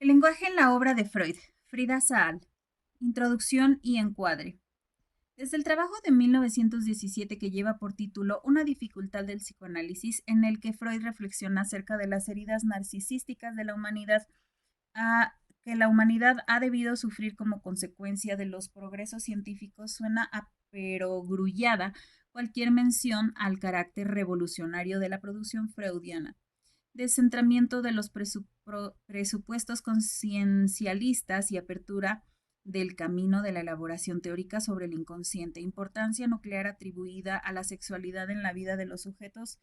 El lenguaje en la obra de Freud, Frida Saal. Introducción y encuadre. Desde el trabajo de 1917 que lleva por título Una dificultad del psicoanálisis, en el que Freud reflexiona acerca de las heridas narcisísticas de la humanidad, que la humanidad ha debido sufrir como consecuencia de los progresos científicos, suena a perogrullada cualquier mención al carácter revolucionario de la producción freudiana. Descentramiento de los presupuestos conciencialistas y apertura del camino de la elaboración teórica sobre el inconsciente, importancia nuclear atribuida a la sexualidad en la vida de los sujetos,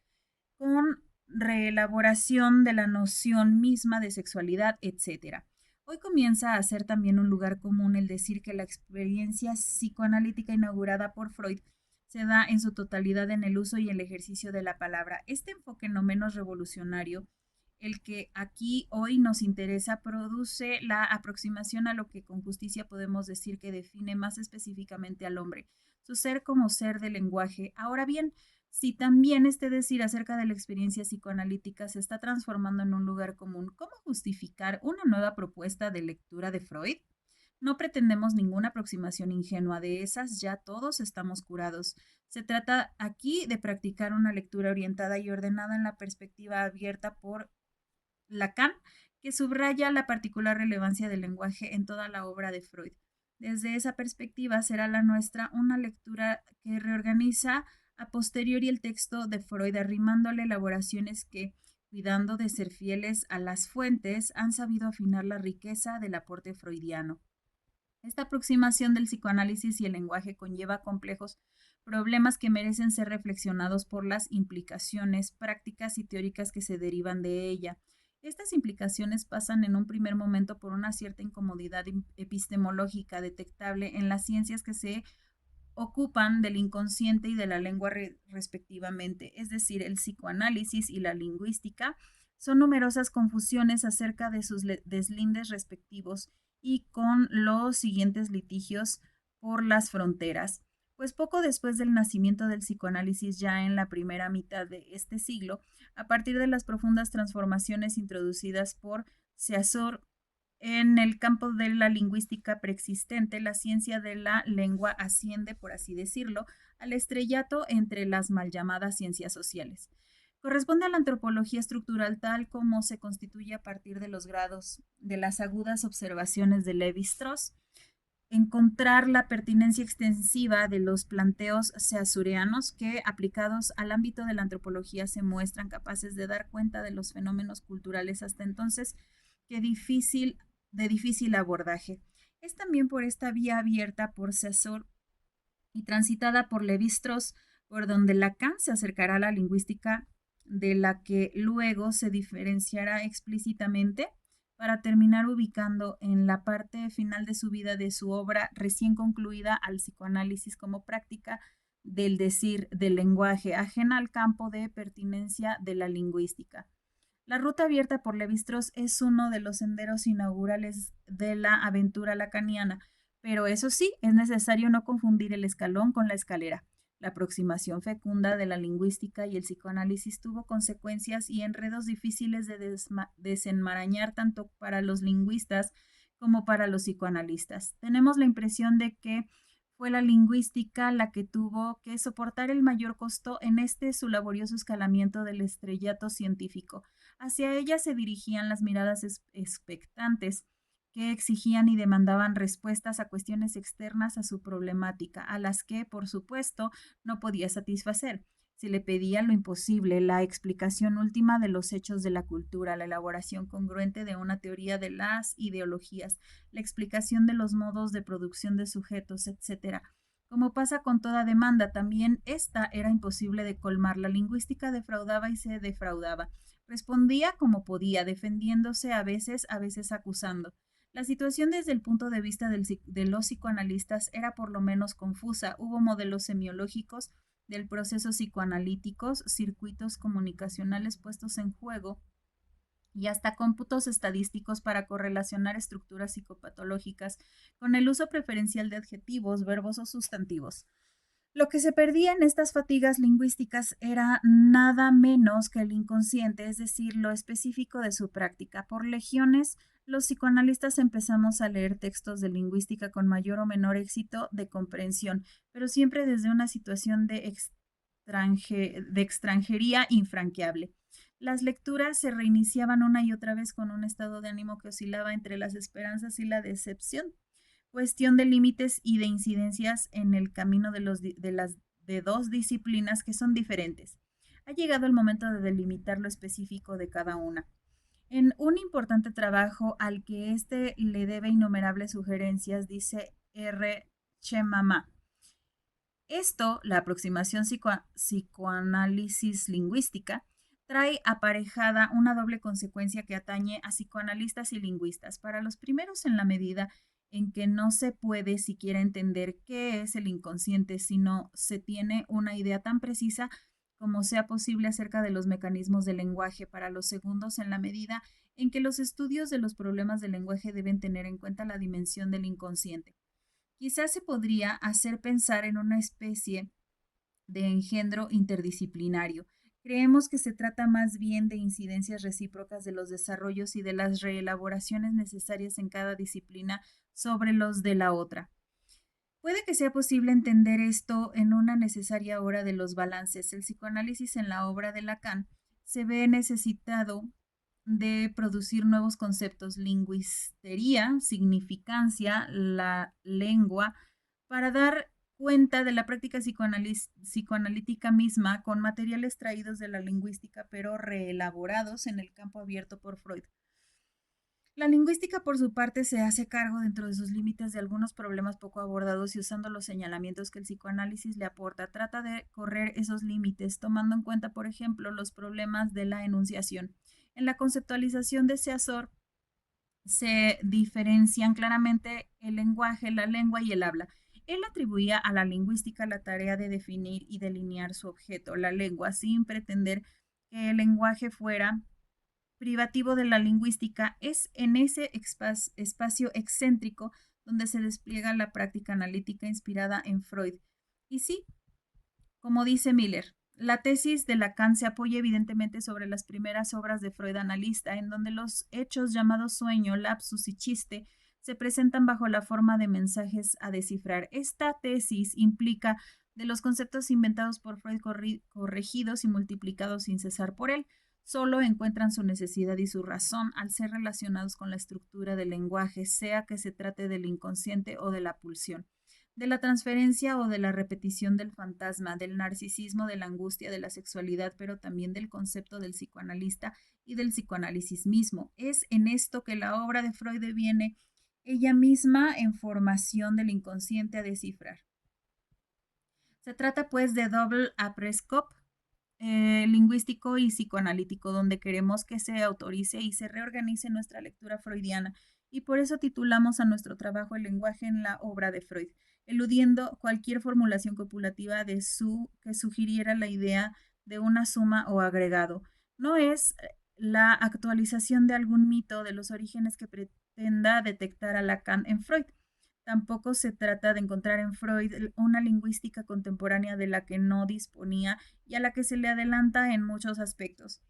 con reelaboración de la noción misma de sexualidad, etc. Hoy comienza a ser también un lugar común el decir que la experiencia psicoanalítica inaugurada por Freud se da en su totalidad en el uso y el ejercicio de la palabra. Este enfoque no menos revolucionario, el que aquí hoy nos interesa, produce la aproximación a lo que con justicia podemos decir que define más específicamente al hombre, su ser como ser del lenguaje. Ahora bien, si también este decir acerca de la experiencia psicoanalítica se está transformando en un lugar común, ¿cómo justificar una nueva propuesta de lectura de Freud? No pretendemos ninguna aproximación ingenua de esas, ya todos estamos curados. Se trata aquí de practicar una lectura orientada y ordenada en la perspectiva abierta por Lacan, que subraya la particular relevancia del lenguaje en toda la obra de Freud. Desde esa perspectiva será la nuestra una lectura que reorganiza a posteriori el texto de Freud, arrimándole elaboraciones que, cuidando de ser fieles a las fuentes, han sabido afinar la riqueza del aporte freudiano. Esta aproximación del psicoanálisis y el lenguaje conlleva complejos problemas que merecen ser reflexionados por las implicaciones prácticas y teóricas que se derivan de ella. Estas implicaciones pasan en un primer momento por una cierta incomodidad epistemológica detectable en las ciencias que se ocupan del inconsciente y de la lengua respectivamente, es decir, el psicoanálisis y la lingüística. Son numerosas confusiones acerca de sus deslindes respectivos y con los siguientes litigios por las fronteras. Pues poco después del nacimiento del psicoanálisis, ya en la primera mitad de este siglo, a partir de las profundas transformaciones introducidas por Saussure en el campo de la lingüística preexistente, la ciencia de la lengua asciende, por así decirlo, al estrellato entre las mal llamadas ciencias sociales. Corresponde a la antropología estructural tal como se constituye a partir de los grados de las agudas observaciones de Levi-Strauss, encontrar la pertinencia extensiva de los planteos seasureanos que, aplicados al ámbito de la antropología, se muestran capaces de dar cuenta de los fenómenos culturales hasta entonces que de difícil abordaje. Es también por esta vía abierta por Saussure y transitada por Levi-Strauss, por donde Lacan se acercará a la lingüística de la que luego se diferenciará explícitamente para terminar ubicando en la parte final de su vida de su obra recién concluida al psicoanálisis como práctica del decir, del lenguaje, ajena al campo de pertinencia de la lingüística. La ruta abierta por Levi-Strauss es uno de los senderos inaugurales de la aventura lacaniana, pero eso sí, es necesario no confundir el escalón con la escalera. La aproximación fecunda de la lingüística y el psicoanálisis tuvo consecuencias y enredos difíciles de desenmarañar tanto para los lingüistas como para los psicoanalistas. Tenemos la impresión de que fue la lingüística la que tuvo que soportar el mayor costo en este su laborioso escalamiento del estrellato científico. Hacia ella se dirigían las miradas expectantes que exigían y demandaban respuestas a cuestiones externas a su problemática, a las que, por supuesto, no podía satisfacer. Se le pedía lo imposible, la explicación última de los hechos de la cultura, la elaboración congruente de una teoría de las ideologías, la explicación de los modos de producción de sujetos, etcétera. Como pasa con toda demanda, también esta era imposible de colmar. La lingüística defraudaba y se defraudaba. Respondía como podía, defendiéndose a veces acusando. La situación desde el punto de vista de los psicoanalistas era por lo menos confusa. Hubo modelos semiológicos del proceso psicoanalíticos, circuitos comunicacionales puestos en juego y hasta cómputos estadísticos para correlacionar estructuras psicopatológicas con el uso preferencial de adjetivos, verbos o sustantivos. Lo que se perdía en estas fatigas lingüísticas era nada menos que el inconsciente, es decir, lo específico de su práctica. Por legiones, los psicoanalistas empezamos a leer textos de lingüística con mayor o menor éxito de comprensión, pero siempre desde una situación de extranjería infranqueable. Las lecturas se reiniciaban una y otra vez con un estado de ánimo que oscilaba entre las esperanzas y la decepción, cuestión de límites y de incidencias en el camino de dos disciplinas que son diferentes. Ha llegado el momento de delimitar lo específico de cada una. En un importante trabajo al que éste le debe innumerables sugerencias, dice R. Chemama. Esto, la aproximación psicoanálisis lingüística, trae aparejada una doble consecuencia que atañe a psicoanalistas y lingüistas. Para los primeros, en la medida en que no se puede siquiera entender qué es el inconsciente, sino se tiene una idea tan precisa como sea posible acerca de los mecanismos del lenguaje. Para los segundos, en la medida en que los estudios de los problemas del lenguaje deben tener en cuenta la dimensión del inconsciente. Quizás se podría hacer pensar en una especie de engendro interdisciplinario. Creemos que se trata más bien de incidencias recíprocas de los desarrollos y de las reelaboraciones necesarias en cada disciplina sobre los de la otra. Puede que sea posible entender esto en una necesaria hora de los balances. El psicoanálisis en la obra de Lacan se ve necesitado de producir nuevos conceptos, lingüistería, significancia, la lengua, para dar cuenta de la práctica psicoanalítica misma con materiales traídos de la lingüística, pero reelaborados en el campo abierto por Freud. La lingüística, por su parte, se hace cargo dentro de sus límites de algunos problemas poco abordados y usando los señalamientos que el psicoanálisis le aporta, trata de correr esos límites, tomando en cuenta, por ejemplo, los problemas de la enunciación. En la conceptualización de Seazor se diferencian claramente el lenguaje, la lengua y el habla. Él atribuía a la lingüística la tarea de definir y delinear su objeto, la lengua, sin pretender que el lenguaje fuera privativo de la lingüística. Es en ese espacio excéntrico donde se despliega la práctica analítica inspirada en Freud. Y sí, como dice Miller, la tesis de Lacan se apoya evidentemente sobre las primeras obras de Freud analista, en donde los hechos llamados sueño, lapsus y chiste se presentan bajo la forma de mensajes a descifrar. Esta tesis implica de los conceptos inventados por Freud corregidos y multiplicados sin cesar por él, solo encuentran su necesidad y su razón al ser relacionados con la estructura del lenguaje, sea que se trate del inconsciente o de la pulsión, de la transferencia o de la repetición del fantasma, del narcisismo, de la angustia, de la sexualidad, pero también del concepto del psicoanalista y del psicoanálisis mismo. Es en esto que la obra de Freud viene ella misma en formación del inconsciente a descifrar. Se trata pues de double aprescope lingüístico y psicoanalítico, donde queremos que se autorice y se reorganice nuestra lectura freudiana, y por eso titulamos a nuestro trabajo El lenguaje en la obra de Freud, eludiendo cualquier formulación copulativa que sugiriera la idea de una suma o agregado. No es la actualización de algún mito de los orígenes que pretenda detectar a Lacan en Freud. Tampoco se trata de encontrar en Freud una lingüística contemporánea de la que no disponía y a la que se le adelanta en muchos aspectos.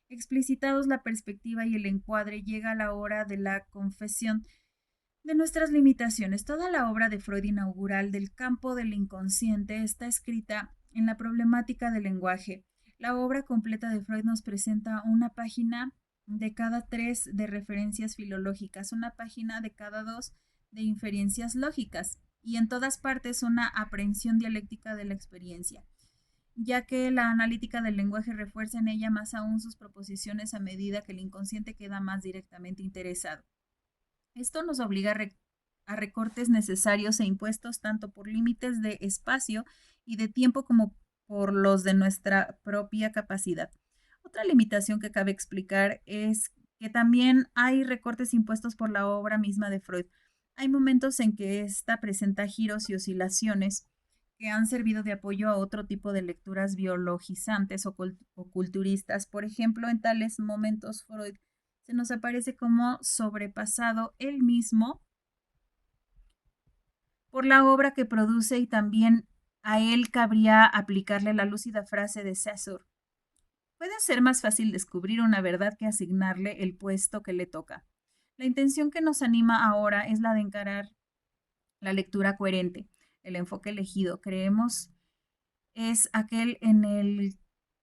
Explicitados la perspectiva y el encuadre, llega la hora de la confesión de nuestras limitaciones. Toda la obra de Freud inaugural del campo del inconsciente está escrita en la problemática del lenguaje. La obra completa de Freud nos presenta una página de cada 3 de referencias filológicas, una página de cada 2 de inferencias lógicas, y en todas partes una aprehensión dialéctica de la experiencia, ya que la analítica del lenguaje refuerza en ella más aún sus proposiciones a medida que el inconsciente queda más directamente interesado. Esto nos obliga a recortes necesarios e impuestos tanto por límites de espacio y de tiempo como por los de nuestra propia capacidad. Otra limitación que cabe explicar es que también hay recortes impuestos por la obra misma de Freud. Hay momentos en que ésta presenta giros y oscilaciones que han servido de apoyo a otro tipo de lecturas biologizantes o culturistas. Por ejemplo, en tales momentos Freud se nos aparece como sobrepasado él mismo por la obra que produce y también A él cabría aplicarle la lúcida frase de Saussure: puede ser más fácil descubrir una verdad que asignarle el puesto que le toca. La intención que nos anima ahora es la de encarar la lectura coherente. El enfoque elegido, creemos, es aquel en el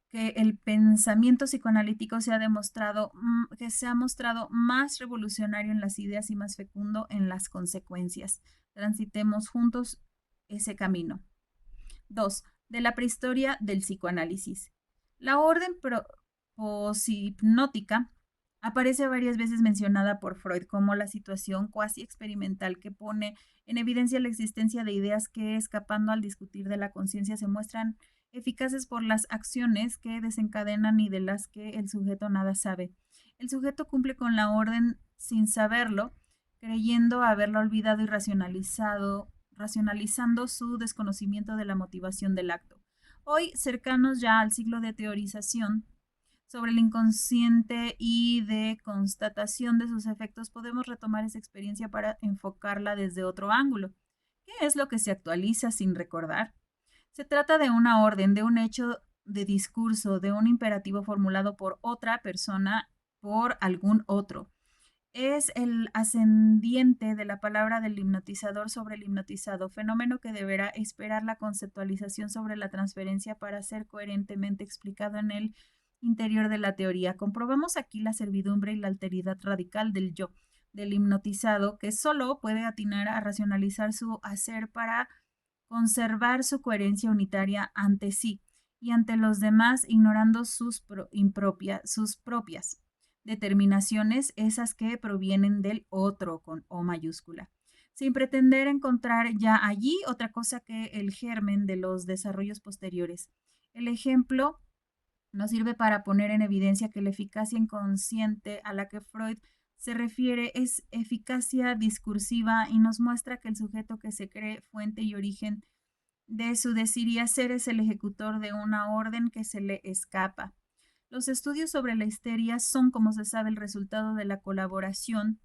que el pensamiento psicoanalítico que se ha mostrado más revolucionario en las ideas y más fecundo en las consecuencias. Transitemos juntos ese camino. 2. De la prehistoria del psicoanálisis. La orden poshipnótica aparece varias veces mencionada por Freud como la situación cuasi experimental que pone en evidencia la existencia de ideas que, escapando al discutir de la conciencia, se muestran eficaces por las acciones que desencadenan y de las que el sujeto nada sabe. El sujeto cumple con la orden sin saberlo, creyendo haberla olvidado y racionalizando su desconocimiento de la motivación del acto. Hoy, cercanos ya al siglo de teorización sobre el inconsciente y de constatación de sus efectos, podemos retomar esa experiencia para enfocarla desde otro ángulo. ¿Qué es lo que se actualiza sin recordar? Se trata de una orden, de un hecho de discurso, de un imperativo formulado por otra persona, por algún otro. Es el ascendiente de la palabra del hipnotizador sobre el hipnotizado, fenómeno que deberá esperar la conceptualización sobre la transferencia para ser coherentemente explicado en el interior de la teoría. Comprobamos aquí la servidumbre y la alteridad radical del yo, del hipnotizado, que solo puede atinar a racionalizar su hacer para conservar su coherencia unitaria ante sí y ante los demás, ignorando sus propias determinaciones, esas que provienen del otro con O mayúscula, sin pretender encontrar ya allí otra cosa que el germen de los desarrollos posteriores. El ejemplo nos sirve para poner en evidencia que la eficacia inconsciente a la que Freud se refiere es eficacia discursiva y nos muestra que el sujeto que se cree fuente y origen de su decir y hacer es el ejecutor de una orden que se le escapa. Los estudios sobre la histeria son, como se sabe, el resultado de la colaboración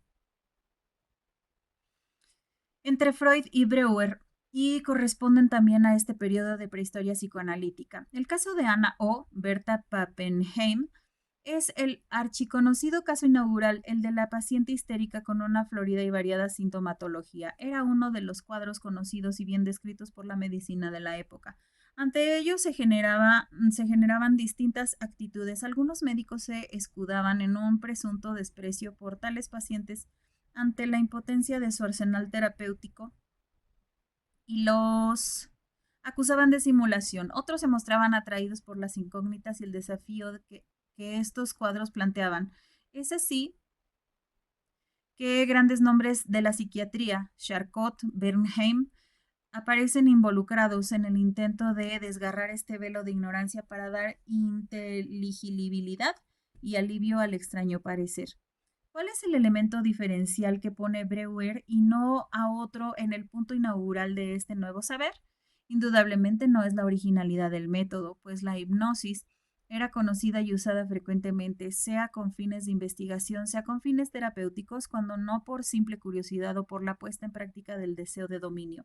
entre Freud y Breuer y corresponden también a este periodo de prehistoria psicoanalítica. El caso de Anna O. Berta Pappenheim es el archiconocido caso inaugural, el de la paciente histérica con una florida y variada sintomatología. Era uno de los cuadros conocidos y bien descritos por la medicina de la época. Ante ello se generaban distintas actitudes. Algunos médicos se escudaban en un presunto desprecio por tales pacientes ante la impotencia de su arsenal terapéutico y los acusaban de simulación. Otros se mostraban atraídos por las incógnitas y el desafío que estos cuadros planteaban. Es así que grandes nombres de la psiquiatría, Charcot, Bernheim, aparecen involucrados en el intento de desgarrar este velo de ignorancia para dar inteligibilidad y alivio al extraño parecer. ¿Cuál es el elemento diferencial que pone Breuer y no a otro en el punto inaugural de este nuevo saber? Indudablemente no es la originalidad del método, pues la hipnosis era conocida y usada frecuentemente, sea con fines de investigación, sea con fines terapéuticos, cuando no por simple curiosidad o por la puesta en práctica del deseo de dominio.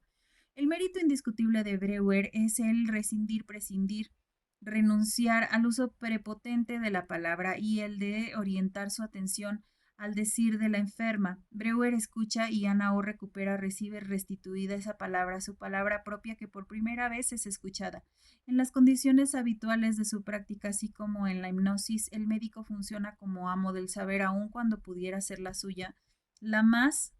El mérito indiscutible de Breuer es el rescindir, prescindir, renunciar al uso prepotente de la palabra y el de orientar su atención al decir de la enferma. Breuer escucha y Anna O recupera, recibe restituida esa palabra, su palabra propia que por primera vez es escuchada. En las condiciones habituales de su práctica, así como en la hipnosis, el médico funciona como amo del saber, aun cuando pudiera ser la suya la más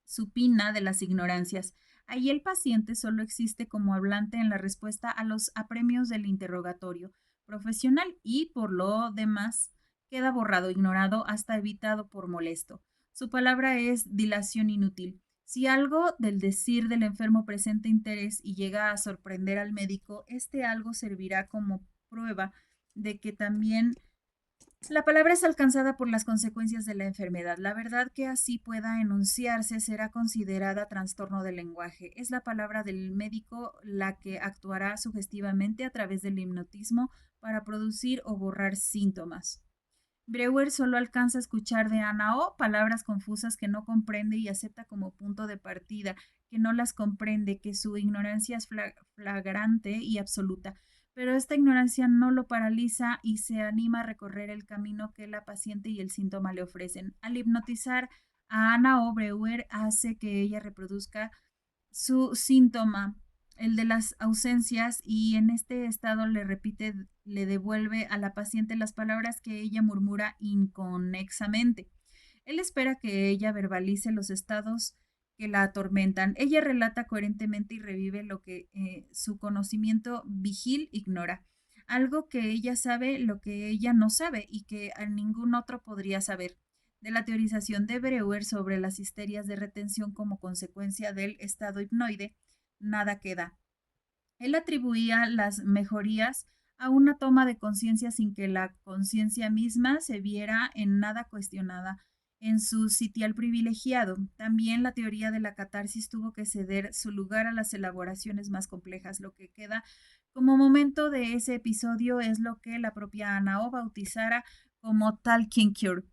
supina de las ignorancias. Ahí el paciente solo existe como hablante en la respuesta a los apremios del interrogatorio profesional y, por lo demás, queda borrado, ignorado, hasta evitado por molesto. Su palabra es dilación inútil. Si algo del decir del enfermo presenta interés y llega a sorprender al médico, este algo servirá como prueba de que también la palabra es alcanzada por las consecuencias de la enfermedad. La verdad que así pueda enunciarse será considerada trastorno del lenguaje. Es la palabra del médico la que actuará sugestivamente a través del hipnotismo para producir o borrar síntomas. Breuer solo alcanza a escuchar de Ana O palabras confusas que no comprende y acepta como punto de partida, que no las comprende, que su ignorancia es flagrante y absoluta. Pero esta ignorancia no lo paraliza y se anima a recorrer el camino que la paciente y el síntoma le ofrecen. Al hipnotizar a Ana O, Breuer hace que ella reproduzca su síntoma, el de las ausencias, y en este estado le repite, le devuelve a la paciente las palabras que ella murmura inconexamente. Él espera que ella verbalice los estados que la atormentan. Ella relata coherentemente y revive lo que su conocimiento vigil ignora. Algo que ella sabe, lo que ella no sabe y que a ningún otro podría saber. De la teorización de Breuer sobre las histerias de retención como consecuencia del estado hipnoide, nada queda. Él atribuía las mejorías a una toma de conciencia sin que la conciencia misma se viera en nada cuestionada en su sitial privilegiado. También la teoría de la catarsis tuvo que ceder su lugar a las elaboraciones más complejas. Lo que queda como momento de ese episodio es lo que la propia Anao bautizara como talking cure,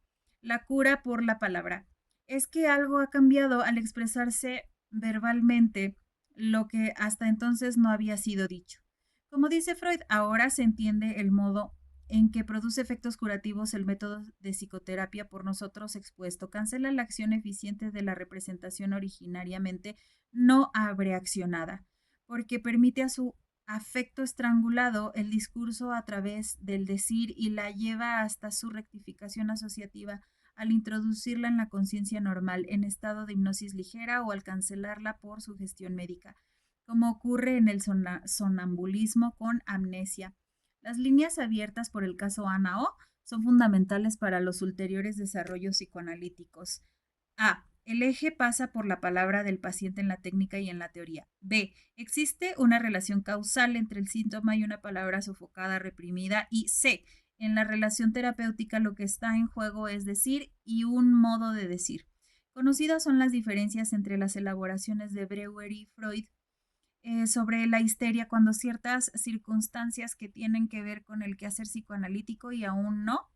la cura por la palabra. Es que algo ha cambiado al expresarse verbalmente lo que hasta entonces no había sido dicho. Como dice Freud, ahora se entiende el modo en que produce efectos curativos el método de psicoterapia por nosotros expuesto. Cancela la acción eficiente de la representación originariamente no abreaccionada, porque permite a su afecto estrangulado el discurso a través del decir y la lleva hasta su rectificación asociativa al introducirla en la conciencia normal en estado de hipnosis ligera o al cancelarla por sugestión médica, como ocurre en el sonambulismo con amnesia. Las líneas abiertas por el caso Ana O son fundamentales para los ulteriores desarrollos psicoanalíticos. A. El eje pasa por la palabra del paciente en la técnica y en la teoría. B. Existe una relación causal entre el síntoma y una palabra sofocada, reprimida. Y C. En la relación terapéutica lo que está en juego es decir y un modo de decir. Conocidas son las diferencias entre las elaboraciones de Breuer y Freud sobre la histeria cuando ciertas circunstancias que tienen que ver con el quehacer psicoanalítico y aún no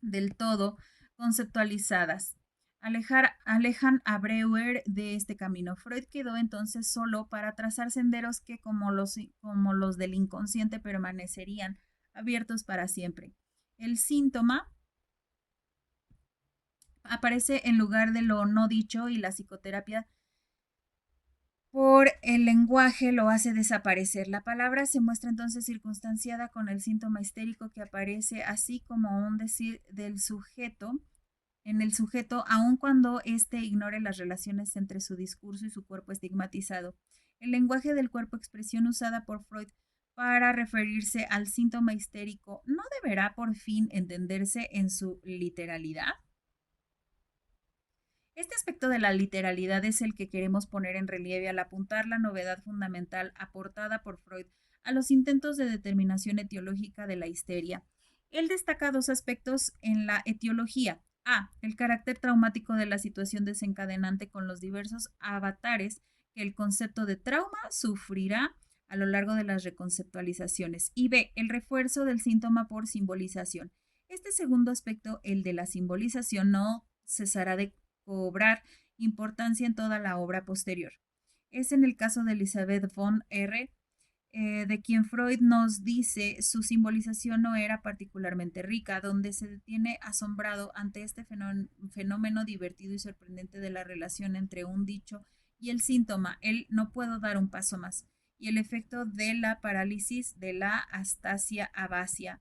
del todo conceptualizadas. Alejan a Breuer de este camino. Freud quedó entonces solo para trazar senderos que, como los del inconsciente, permanecerían abiertos para siempre. El síntoma aparece en lugar de lo no dicho y la psicoterapia por el lenguaje lo hace desaparecer. La palabra se muestra entonces circunstanciada con el síntoma histérico que aparece así como un decir del sujeto en el sujeto, aun cuando éste ignore las relaciones entre su discurso y su cuerpo estigmatizado. El lenguaje del cuerpo, expresión usada por Freud para referirse al síntoma histérico, ¿no deberá por fin entenderse en su literalidad? Este aspecto de la literalidad es el que queremos poner en relieve al apuntar la novedad fundamental aportada por Freud a los intentos de determinación etiológica de la histeria. Él destaca dos aspectos en la etiología. A. El carácter traumático de la situación desencadenante con los diversos avatares que el concepto de trauma sufrirá a lo largo de las reconceptualizaciones. Y B. El refuerzo del síntoma por simbolización. Este segundo aspecto, el de la simbolización, no cesará de cobrar importancia en toda la obra posterior. Es en el caso de Elizabeth von R., de quien Freud nos dice su simbolización no era particularmente rica, donde se detiene asombrado ante este fenómeno divertido y sorprendente de la relación entre un dicho y el síntoma, el no puedo dar un paso más, y el efecto de la parálisis de la astasia abasia.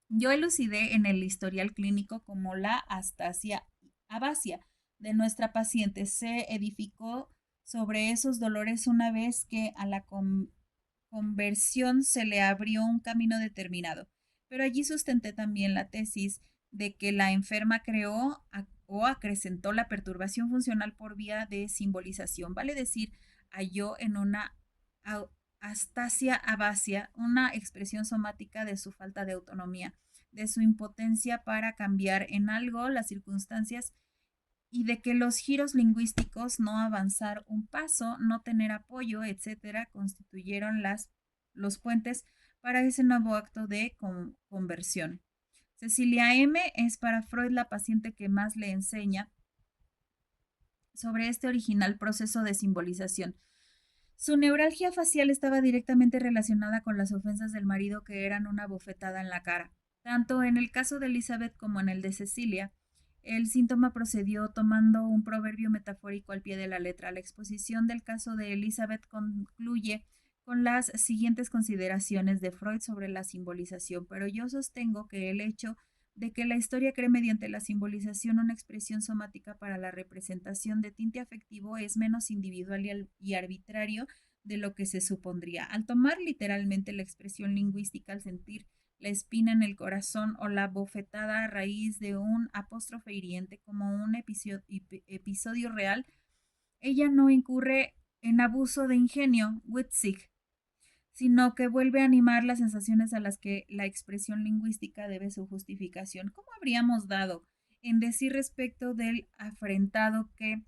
Yo elucidé en el historial clínico como la astasia abasia de nuestra paciente se edificó sobre esos dolores una vez que a la conversión se le abrió un camino determinado. Pero allí sustenté también la tesis de que la enferma creó o acrecentó la perturbación funcional por vía de simbolización, vale decir, halló en una astasia abasia una expresión somática de su falta de autonomía, de su impotencia para cambiar en algo las circunstancias y de que los giros lingüísticos, no avanzar un paso, no tener apoyo, etcétera, constituyeron los puentes para ese nuevo acto de conversión. Cecilia M. es para Freud la paciente que más le enseña sobre este original proceso de simbolización. Su neuralgia facial estaba directamente relacionada con las ofensas del marido que eran una bofetada en la cara. Tanto en el caso de Elizabeth como en el de Cecilia, el síntoma procedió tomando un proverbio metafórico al pie de la letra. La exposición del caso de Elizabeth concluye con las siguientes consideraciones de Freud sobre la simbolización, pero yo sostengo que el hecho de que la historia cree mediante la simbolización una expresión somática para la representación de tinte afectivo es menos individual y arbitrario de lo que se supondría. Al tomar literalmente la expresión lingüística, al sentir la espina en el corazón o la bofetada a raíz de un apóstrofe hiriente como un episodio real, ella no incurre en abuso de ingenio, Witzig, sino que vuelve a animar las sensaciones a las que la expresión lingüística debe su justificación. ¿Cómo habríamos dado en decir respecto del afrentado que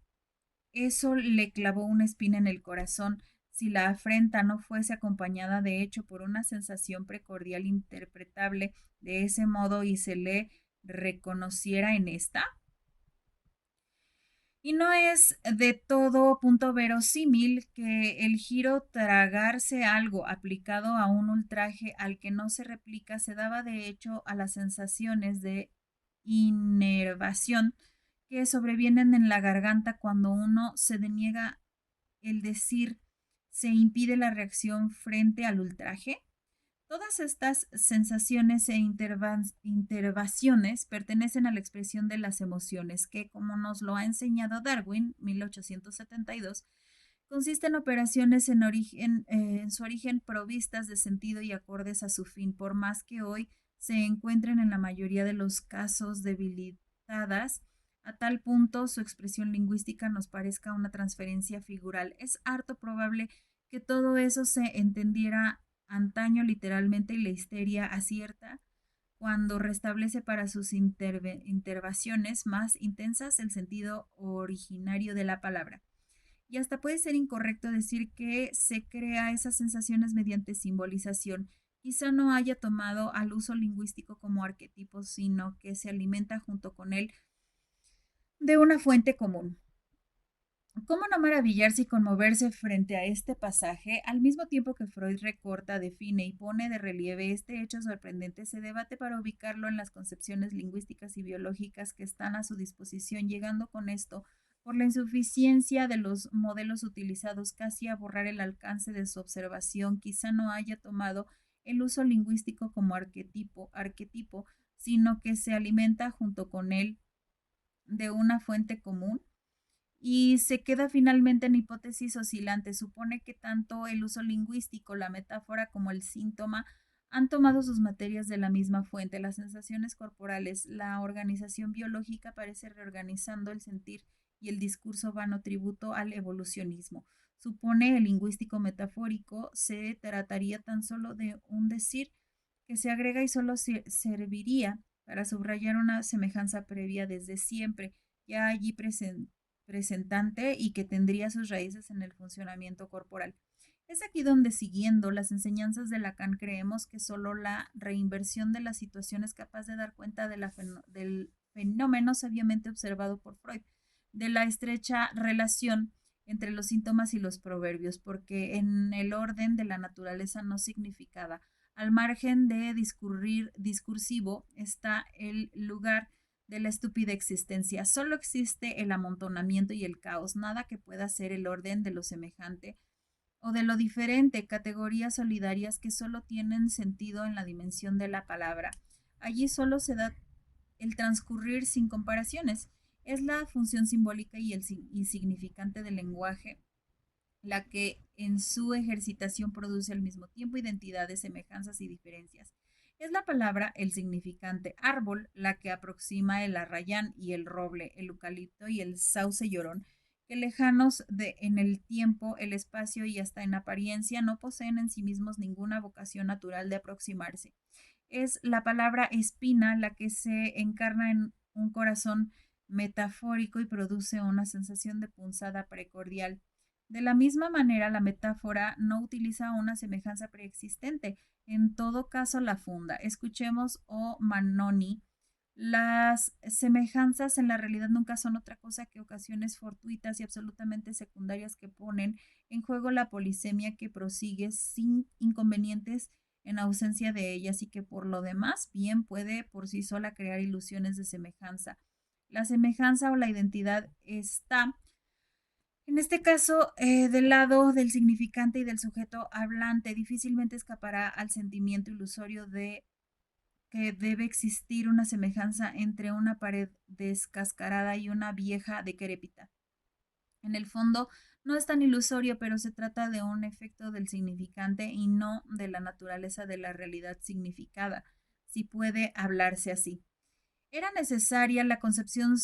eso le clavó una espina en el corazón si la afrenta no fuese acompañada de hecho por una sensación precordial interpretable de ese modo y se le reconociera en esta? Y no es de todo punto verosímil que el giro tragarse algo aplicado a un ultraje al que no se replica se daba de hecho a las sensaciones de inervación que sobrevienen en la garganta cuando uno se deniega el decir, se impide la reacción frente al ultraje. Todas estas sensaciones e intervaciones pertenecen a la expresión de las emociones, que, como nos lo ha enseñado Darwin, 1872, consiste en operaciones en su origen provistas de sentido y acordes a su fin, por más que hoy se encuentren en la mayoría de los casos debilitadas, a tal punto su expresión lingüística nos parezca una transferencia figural. Es harto probable que todo eso se entendiera antaño literalmente y la histeria acierta cuando restablece para sus intervaciones más intensas el sentido originario de la palabra. Y hasta puede ser incorrecto decir que se crea esas sensaciones mediante simbolización. Quizá no haya tomado al uso lingüístico como arquetipo, sino que se alimenta junto con él de una fuente común. ¿Cómo no maravillarse y conmoverse frente a este pasaje? Al mismo tiempo que Freud recorta, define y pone de relieve este hecho sorprendente, se debate para ubicarlo en las concepciones lingüísticas y biológicas que están a su disposición, llegando con esto, por la insuficiencia de los modelos utilizados, casi a borrar el alcance de su observación. Quizá no haya tomado el uso lingüístico como arquetipo, sino que se alimenta junto con él de una fuente común y se queda finalmente en hipótesis oscilante. Supone que tanto el uso lingüístico, la metáfora como el síntoma han tomado sus materias de la misma fuente. Las sensaciones corporales, la organización biológica parece reorganizando el sentir y el discurso vano tributo al evolucionismo. Supone el lingüístico metafórico se trataría tan solo de un decir que se agrega y solo serviría para subrayar una semejanza previa desde siempre, ya allí presentante y que tendría sus raíces en el funcionamiento corporal. Es aquí donde, siguiendo las enseñanzas de Lacan, creemos que solo la reinversión de la situación es capaz de dar cuenta de del fenómeno sabiamente observado por Freud, de la estrecha relación entre los síntomas y los proverbios, porque en el orden de la naturaleza no significada, al margen de discurrir discursivo, está el lugar de la estúpida existencia. Solo existe el amontonamiento y el caos, nada que pueda ser el orden de lo semejante o de lo diferente, categorías solidarias que solo tienen sentido en la dimensión de la palabra. Allí solo se da el transcurrir sin comparaciones. Es la función simbólica y el insignificante del lenguaje la que en su ejercitación produce al mismo tiempo identidades, semejanzas y diferencias. Es la palabra, el significante árbol, la que aproxima el arrayán y el roble, el eucalipto y el sauce llorón, que lejanos en el tiempo, el espacio y hasta en apariencia no poseen en sí mismos ninguna vocación natural de aproximarse. Es la palabra espina la que se encarna en un corazón metafórico y produce una sensación de punzada precordial De la misma manera, la metáfora no utiliza una semejanza preexistente, en todo caso la funda. Escuchemos O Manoni. Las semejanzas en la realidad nunca son otra cosa que ocasiones fortuitas y absolutamente secundarias que ponen en juego la polisemia que prosigue sin inconvenientes en ausencia de ellas y que por lo demás bien puede por sí sola crear ilusiones de semejanza. La semejanza o la identidad está, en este caso, del lado del significante y del sujeto hablante, difícilmente escapará al sentimiento ilusorio de que debe existir una semejanza entre una pared descascarada y una vieja decrépita. En el fondo, no es tan ilusorio, pero se trata de un efecto del significante y no de la naturaleza de la realidad significada, si puede hablarse así. Era necesaria la concepción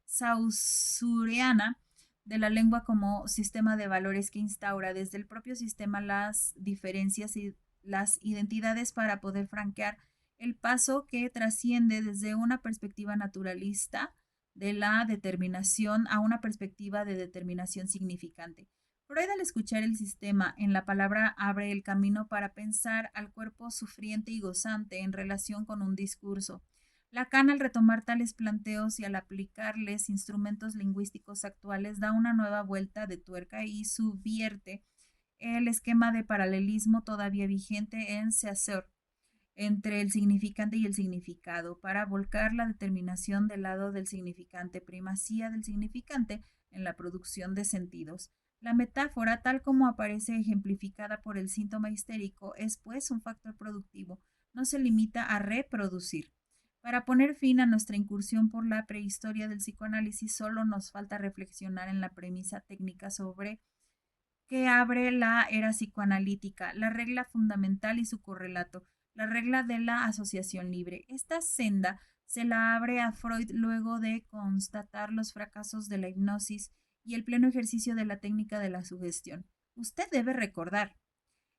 saussuriana de la lengua como sistema de valores que instaura desde el propio sistema las diferencias y las identidades para poder franquear el paso que trasciende desde una perspectiva naturalista de la determinación a una perspectiva de determinación significante. Freud, al escuchar el sistema en la palabra, abre el camino para pensar al cuerpo sufriente y gozante en relación con un discurso. Lacan, al retomar tales planteos y al aplicarles instrumentos lingüísticos actuales, da una nueva vuelta de tuerca y subvierte el esquema de paralelismo todavía vigente en Saussure entre el significante y el significado, para volcar la determinación del lado del significante, primacía del significante en la producción de sentidos. La metáfora, tal como aparece ejemplificada por el síntoma histérico, es pues un factor productivo, no se limita a reproducir. Para poner fin a nuestra incursión por la prehistoria del psicoanálisis, solo nos falta reflexionar en la premisa técnica sobre que abre la era psicoanalítica, la regla fundamental y su correlato, la regla de la asociación libre. Esta senda se la abre a Freud luego de constatar los fracasos de la hipnosis y el pleno ejercicio de la técnica de la sugestión. Usted debe recordar,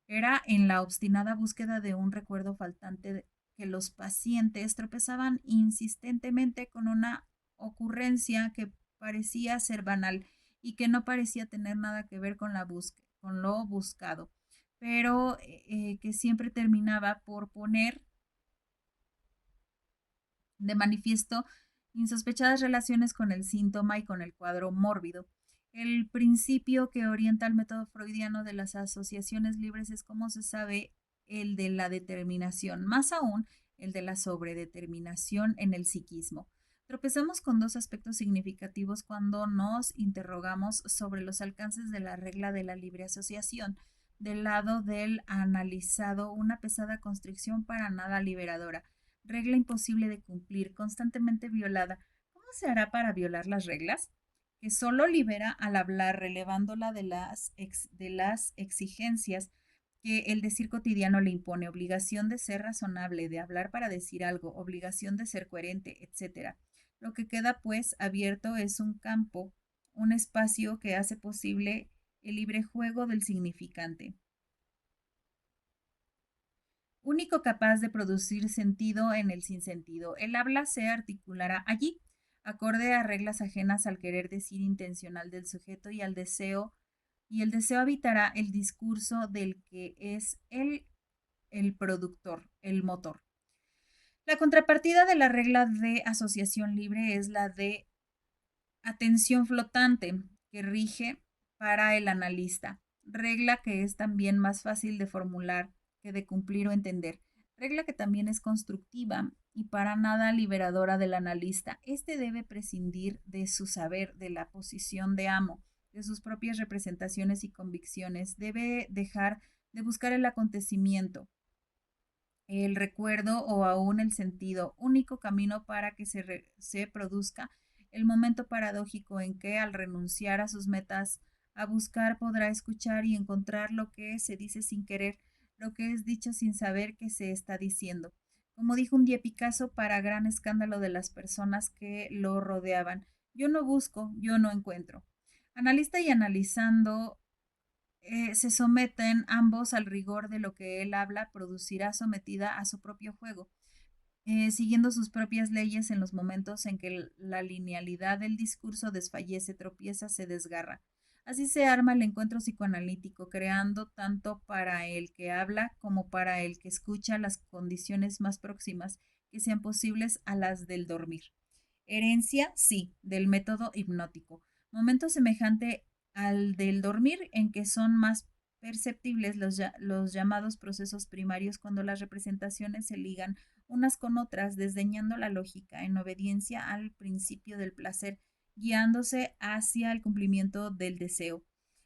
era en la obstinada búsqueda de un recuerdo faltante que los pacientes tropezaban insistentemente con una ocurrencia que parecía ser banal y que no parecía tener nada que ver con con lo buscado, pero que siempre terminaba por poner de manifiesto insospechadas relaciones con el síntoma y con el cuadro mórbido. El principio que orienta el método freudiano de las asociaciones libres es, como se sabe, el de la determinación, más aún el de la sobredeterminación en el psiquismo. Tropezamos con dos aspectos significativos cuando nos interrogamos sobre los alcances de la regla de la libre asociación. Del lado del analizado, una pesada constricción para nada liberadora, regla imposible de cumplir, constantemente violada. ¿Cómo se hará para violar las reglas? Que solo libera al hablar, relevándola de las exigencias que el decir cotidiano le impone, obligación de ser razonable, de hablar para decir algo, obligación de ser coherente, etc. Lo que queda, pues, abierto es un campo, un espacio que hace posible el libre juego del significante, único capaz de producir sentido en el sinsentido. El habla se articulará allí, acorde a reglas ajenas al querer decir intencional del sujeto y el deseo habitará el discurso del que es el productor, el motor. La contrapartida de la regla de asociación libre es la de atención flotante, que rige para el analista, regla que es también más fácil de formular que de cumplir o entender, regla que también es constructiva y para nada liberadora del analista. Este debe prescindir de su saber, de la posición de amo, de sus propias representaciones y convicciones, debe dejar de buscar el acontecimiento, el recuerdo o aún el sentido, único camino para que se produzca el momento paradójico en que, al renunciar a sus metas, a buscar, podrá escuchar y encontrar lo que se dice sin querer, lo que es dicho sin saber que se está diciendo. Como dijo un día Picasso, para gran escándalo de las personas que lo rodeaban: yo no busco, yo no encuentro. Analista y analizando se someten ambos al rigor de lo que él habla, producirá sometida a su propio juego, siguiendo sus propias leyes en los momentos en que la linealidad del discurso desfallece, tropieza, se desgarra. Así se arma el encuentro psicoanalítico, creando tanto para el que habla como para el que escucha las condiciones más próximas que sean posibles a las del dormir. Herencia, sí, del método hipnótico. Momento semejante al del dormir en que son más perceptibles los llamados procesos primarios cuando las representaciones se ligan unas con otras, desdeñando la lógica en obediencia al principio del placer, guiándose hacia el cumplimiento del deseo.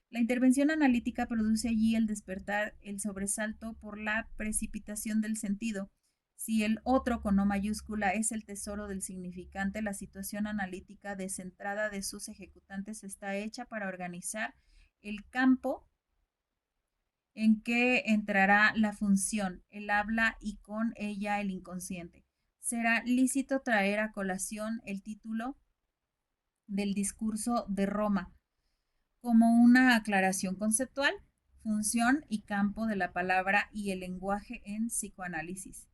La intervención analítica produce allí el despertar, el sobresalto por la precipitación del sentido. Si el otro con O mayúscula es el tesoro del significante, la situación analítica descentrada de sus ejecutantes está hecha para organizar el campo en que entrará la función, el habla y con ella el inconsciente. Será lícito traer a colación el título del discurso de Roma como una aclaración conceptual, función y campo de la palabra y el lenguaje en psicoanálisis.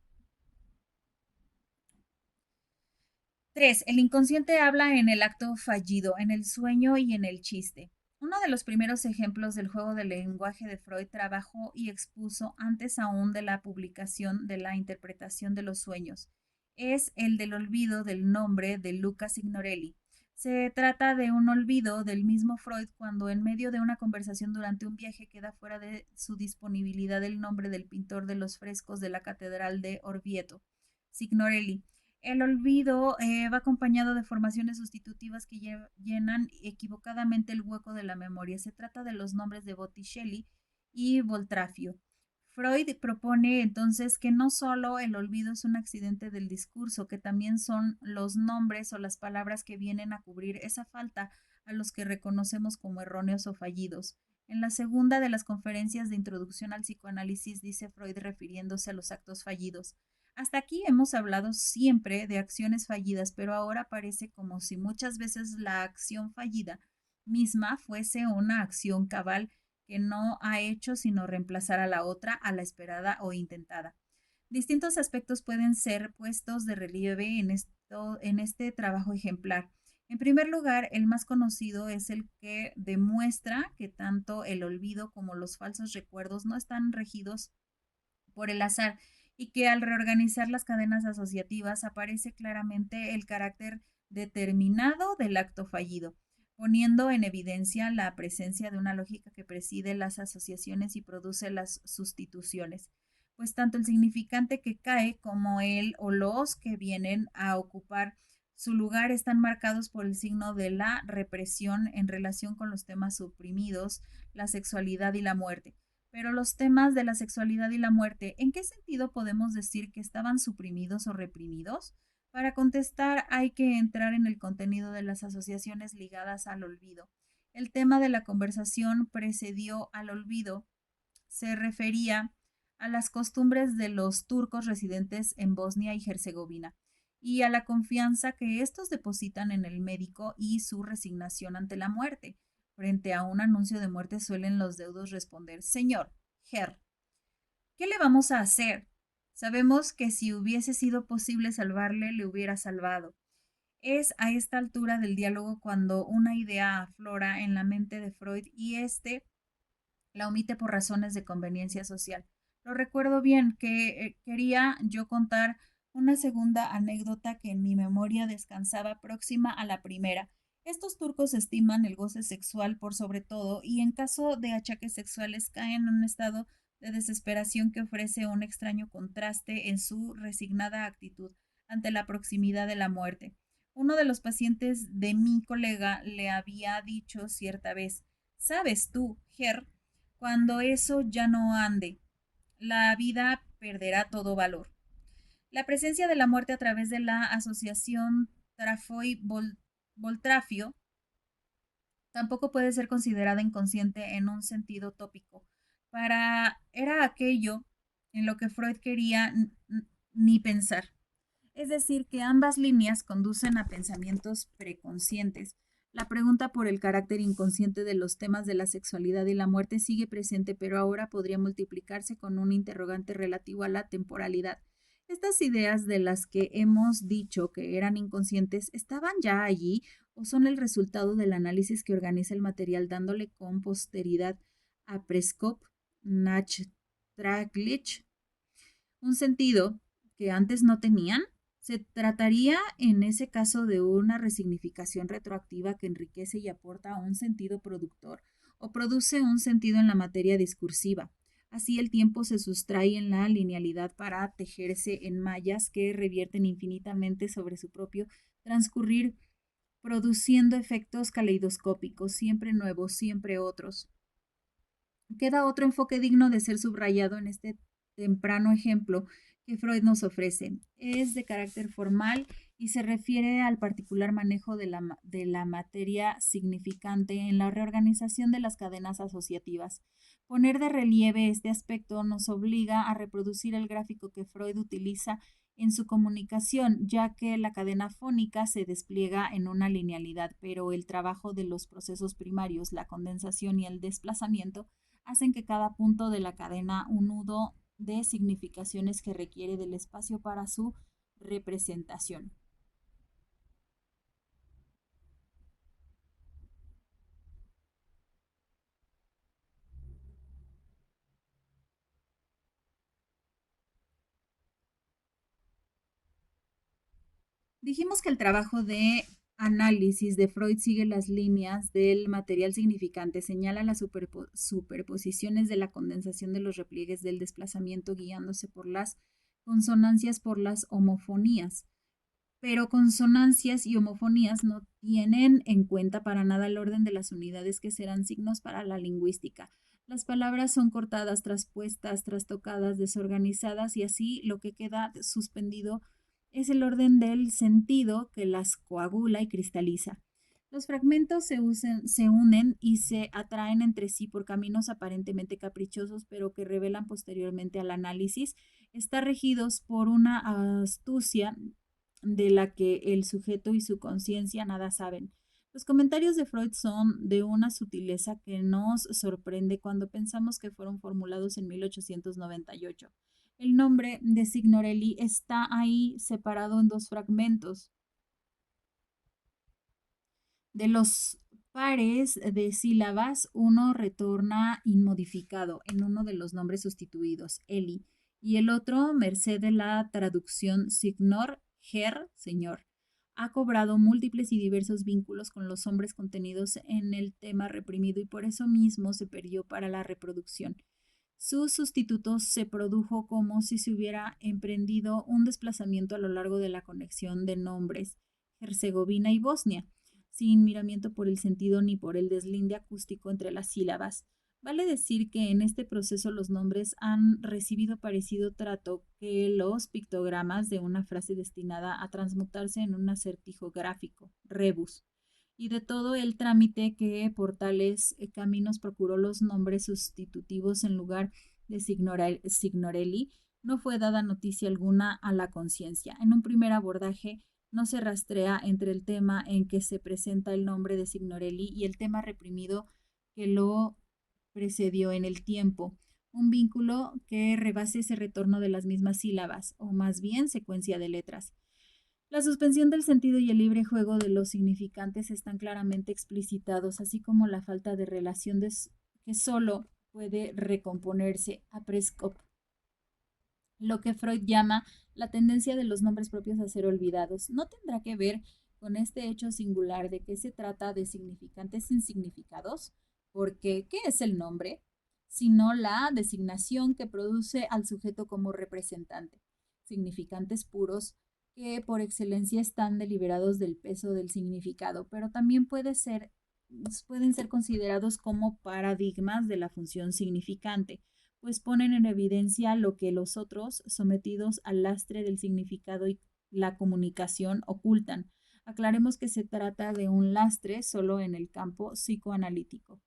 3. El inconsciente habla en el acto fallido, en el sueño y en el chiste. Uno de los primeros ejemplos del juego del lenguaje de Freud trabajó y expuso antes aún de la publicación de la interpretación de los sueños. Es el del olvido del nombre de Luca Signorelli. Se trata de un olvido del mismo Freud cuando en medio de una conversación durante un viaje queda fuera de su disponibilidad el nombre del pintor de los frescos de la Catedral de Orvieto, Signorelli. El olvido va acompañado de formaciones sustitutivas que llenan equivocadamente el hueco de la memoria. Se trata de los nombres de Botticelli y Voltrafio. Freud propone entonces que no solo el olvido es un accidente del discurso, que también son los nombres o las palabras que vienen a cubrir esa falta a los que reconocemos como erróneos o fallidos. En la segunda de las conferencias de introducción al psicoanálisis dice Freud refiriéndose a los actos fallidos: hasta aquí hemos hablado siempre de acciones fallidas, pero ahora parece como si muchas veces la acción fallida misma fuese una acción cabal que no ha hecho sino reemplazar a la otra, a la esperada o intentada. Distintos aspectos pueden ser puestos de relieve en este trabajo ejemplar. En primer lugar, el más conocido es el que demuestra que tanto el olvido como los falsos recuerdos no están regidos por el azar y que al reorganizar las cadenas asociativas aparece claramente el carácter determinado del acto fallido, poniendo en evidencia la presencia de una lógica que preside las asociaciones y produce las sustituciones, pues tanto el significante que cae como el o los que vienen a ocupar su lugar están marcados por el signo de la represión en relación con los temas suprimidos, la sexualidad y la muerte. Pero los temas de la sexualidad y la muerte, ¿en qué sentido podemos decir que estaban suprimidos o reprimidos? Para contestar hay que entrar en el contenido de las asociaciones ligadas al olvido. El tema de la conversación precedió al olvido. Se refería a las costumbres de los turcos residentes en Bosnia y Herzegovina y a la confianza que estos depositan en el médico y su resignación ante la muerte. Frente a un anuncio de muerte suelen los deudos responder: Señor, Herr, ¿qué le vamos a hacer? Sabemos que si hubiese sido posible salvarle, le hubiera salvado. Es a esta altura del diálogo cuando una idea aflora en la mente de Freud y éste la omite por razones de conveniencia social. Lo recuerdo bien que quería yo contar una segunda anécdota que en mi memoria descansaba próxima a la primera. Estos turcos estiman el goce sexual por sobre todo y en caso de achaques sexuales caen en un estado de desesperación que ofrece un extraño contraste en su resignada actitud ante la proximidad de la muerte. Uno de los pacientes de mi colega le había dicho cierta vez: ¿sabes tú, Herr, cuando eso ya no ande, la vida perderá todo valor? La presencia de la muerte a través de la asociación Trafoy-Voltrafio tampoco puede ser considerada inconsciente en un sentido tópico. Era aquello en lo que Freud quería ni pensar. Es decir, que ambas líneas conducen a pensamientos preconscientes. La pregunta por el carácter inconsciente de los temas de la sexualidad y la muerte sigue presente, pero ahora podría multiplicarse con un interrogante relativo a la temporalidad. Estas ideas de las que hemos dicho que eran inconscientes, ¿estaban ya allí o son el resultado del análisis que organiza el material dándole con posteridad a Prescott, Traglich, un sentido que antes no tenían? ¿Se trataría en ese caso de una resignificación retroactiva que enriquece y aporta un sentido productor o produce un sentido en la materia discursiva? Así el tiempo se sustrae en la linealidad para tejerse en mallas que revierten infinitamente sobre su propio transcurrir, produciendo efectos caleidoscópicos, siempre nuevos, siempre otros. Queda otro enfoque digno de ser subrayado en este temprano ejemplo que Freud nos ofrece. Es de carácter formal y se refiere al particular manejo de la materia significante en la reorganización de las cadenas asociativas. Poner de relieve este aspecto nos obliga a reproducir el gráfico que Freud utiliza en su comunicación, ya que la cadena fónica se despliega en una linealidad, pero el trabajo de los procesos primarios, la condensación y el desplazamiento, hacen que cada punto de la cadena un nudo de significaciones que requiere del espacio para su representación. Dijimos que el trabajo de análisis de Freud sigue las líneas del material significante, señala las superposiciones de la condensación de los repliegues del desplazamiento guiándose por las consonancias, por las homofonías. Pero consonancias y homofonías no tienen en cuenta para nada el orden de las unidades que serán signos para la lingüística. Las palabras son cortadas, traspuestas, trastocadas, desorganizadas y así lo que queda suspendido es el orden del sentido que las coagula y cristaliza. Los fragmentos se unen y se atraen entre sí por caminos aparentemente caprichosos, pero que revelan posteriormente al análisis, están regidos por una astucia de la que el sujeto y su conciencia nada saben. Los comentarios de Freud son de una sutileza que nos sorprende cuando pensamos que fueron formulados en 1898. El nombre de Signorelli está ahí separado en dos fragmentos. De los pares de sílabas, uno retorna inmodificado en uno de los nombres sustituidos, Eli, y el otro, merced de la traducción signor, Herr, señor. Ha cobrado múltiples y diversos vínculos con los hombres contenidos en el tema reprimido y por eso mismo se perdió para la reproducción. Su sustituto se produjo como si se hubiera emprendido un desplazamiento a lo largo de la conexión de nombres Herzegovina y Bosnia, sin miramiento por el sentido ni por el deslinde acústico entre las sílabas. Vale decir que en este proceso los nombres han recibido parecido trato que los pictogramas de una frase destinada a transmutarse en un acertijo gráfico, rebus, y de todo el trámite que por tales caminos procuró los nombres sustitutivos en lugar de Signorelli, no fue dada noticia alguna a la conciencia. En un primer abordaje no se rastrea entre el tema en que se presenta el nombre de Signorelli y el tema reprimido que lo precedió en el tiempo, un vínculo que rebase ese retorno de las mismas sílabas, o más bien secuencia de letras. La suspensión del sentido y el libre juego de los significantes están claramente explicitados, así como la falta de relación que solo puede recomponerse a Prescott, lo que Freud llama la tendencia de los nombres propios a ser olvidados. ¿No tendrá que ver con este hecho singular de que se trata de significantes sin significados? Porque, ¿qué es el nombre? Sino la designación que produce al sujeto como representante. Significantes puros que por excelencia están deliberados del peso del significado, pero también pueden ser considerados como paradigmas de la función significante, pues ponen en evidencia lo que los otros, sometidos al lastre del significado y la comunicación, ocultan. Aclaremos que se trata de un lastre solo en el campo psicoanalítico.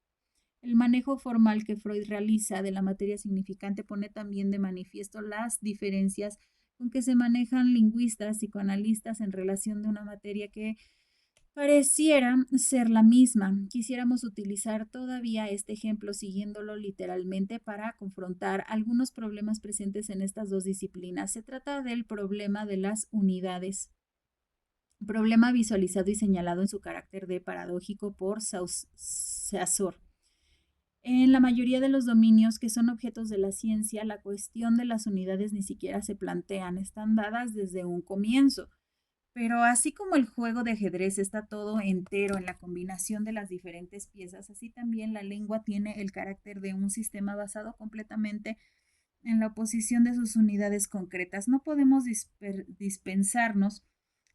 El manejo formal que Freud realiza de la materia significante pone también de manifiesto las diferencias con que se manejan lingüistas, psicoanalistas en relación de una materia que Pareciera ser la misma. Quisiéramos utilizar todavía este ejemplo siguiéndolo literalmente para confrontar algunos problemas presentes en estas dos disciplinas. Se trata del problema de las unidades, problema visualizado y señalado en su carácter de paradójico por Saussure. En la mayoría de los dominios que son objetos de la ciencia, la cuestión de las unidades ni siquiera se plantean, están dadas desde un comienzo. Pero así como el juego de ajedrez está todo entero en la combinación de las diferentes piezas, así también la lengua tiene el carácter de un sistema basado completamente en la oposición de sus unidades concretas. No podemos dispensarnos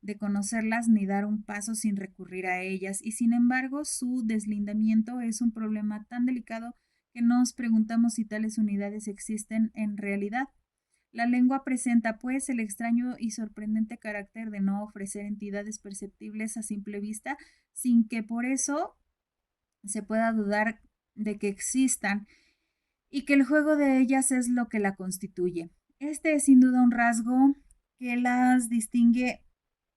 de conocerlas ni dar un paso sin recurrir a ellas, y sin embargo su deslindamiento es un problema tan delicado que nos preguntamos si tales unidades existen en realidad. La lengua presenta, pues, el extraño y sorprendente carácter de no ofrecer entidades perceptibles a simple vista, sin que por eso se pueda dudar de que existan y que el juego de ellas es lo que la constituye. Este es sin duda un rasgo que las distingue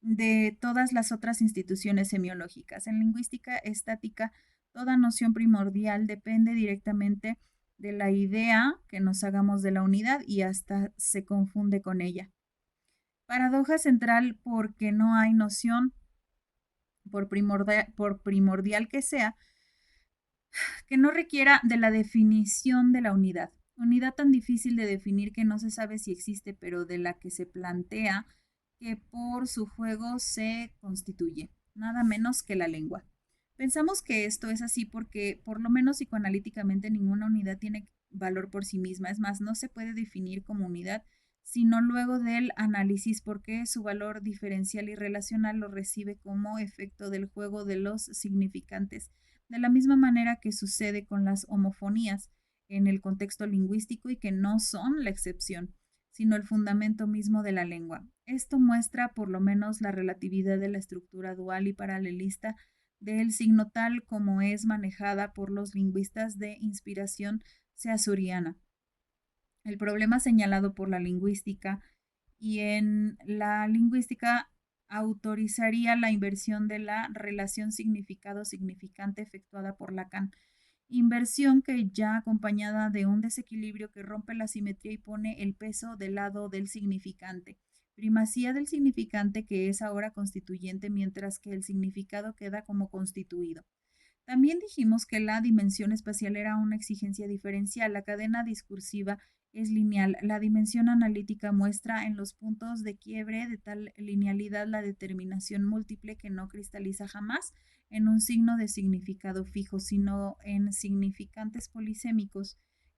de todas las otras instituciones semiológicas. En lingüística estática, toda noción primordial depende directamente de la idea que nos hagamos de la unidad y hasta se confunde con ella. Paradoja central porque no hay noción, por primordial que sea, que no requiera de la definición de la unidad. Unidad tan difícil de definir que no se sabe si existe, pero de la que se plantea que por su juego se constituye, nada menos que la lengua. Pensamos que esto es así porque, por lo menos psicoanalíticamente, ninguna unidad tiene valor por sí misma. Es más, no se puede definir como unidad, sino luego del análisis, porque su valor diferencial y relacional lo recibe como efecto del juego de los significantes, de la misma manera que sucede con las homofonías en el contexto lingüístico y que no son la excepción, sino el fundamento mismo de la lengua. Esto muestra por lo menos la relatividad de la estructura dual y paralelista del signo tal como es manejada por los lingüistas de inspiración seasuriana. El problema señalado por la lingüística y en la lingüística autorizaría la inversión de la relación significado-significante efectuada por Lacan, inversión que ya acompañada de un desequilibrio que rompe la simetría y pone el peso del lado del significante. Primacía del significante que es ahora constituyente mientras que el significado queda como constituido. También dijimos que la dimensión espacial era una exigencia diferencial. La cadena discursiva es lineal. La dimensión analítica muestra en los puntos de quiebre de tal linealidad la determinación múltiple que no cristaliza jamás en un signo de significado fijo, sino en significantes polisémicos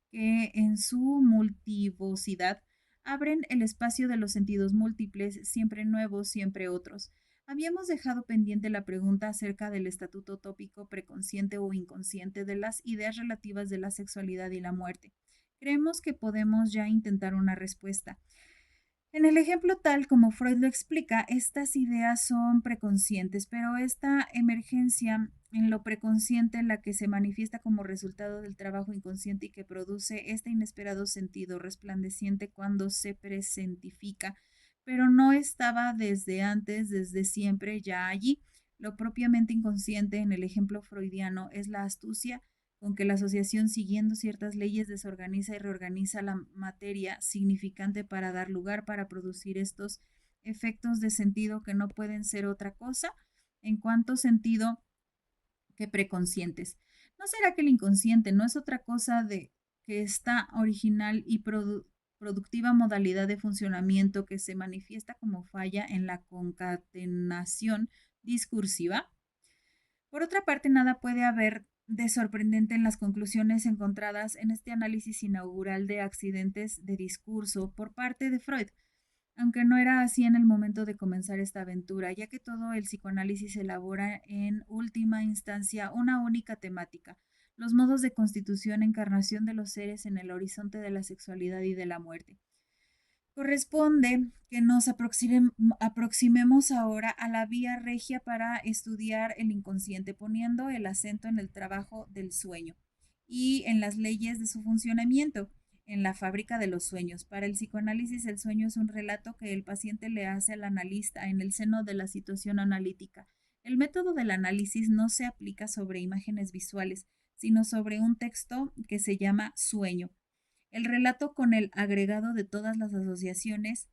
que en su multivocidad abren el espacio de los sentidos múltiples, siempre nuevos, siempre otros. Habíamos dejado pendiente la pregunta acerca del estatuto tópico preconsciente o inconsciente de las ideas relativas de la sexualidad y la muerte. Creemos que podemos ya intentar una respuesta. En el ejemplo tal como Freud lo explica, estas ideas son preconscientes, pero esta emergencia en lo preconsciente, la que se manifiesta como resultado del trabajo inconsciente y que produce este inesperado sentido resplandeciente cuando se presentifica, pero no estaba desde antes, desde siempre ya allí. Lo propiamente inconsciente en el ejemplo freudiano es la astucia con que la asociación, siguiendo ciertas leyes, desorganiza y reorganiza la materia significante para dar lugar, para producir estos efectos de sentido que no pueden ser otra cosa en cuanto sentido que preconscientes. ¿No será que el inconsciente no es otra cosa de que esta original y productiva modalidad de funcionamiento que se manifiesta como falla en la concatenación discursiva? Por otra parte, nada puede haber de sorprendente en las conclusiones encontradas en este análisis inaugural de accidentes de discurso por parte de Freud, aunque no era así en el momento de comenzar esta aventura, ya que todo el psicoanálisis elabora en última instancia una única temática: los modos de constitución, encarnación de los seres en el horizonte de la sexualidad y de la muerte. Corresponde que nos aproximemos ahora a la vía regia para estudiar el inconsciente, poniendo el acento en el trabajo del sueño y en las leyes de su funcionamiento, en la fábrica de los sueños. Para el psicoanálisis, el sueño es un relato que el paciente le hace al analista en el seno de la situación analítica. El método del análisis no se aplica sobre imágenes visuales, sino sobre un texto que se llama sueño. El relato con el agregado de todas las asociaciones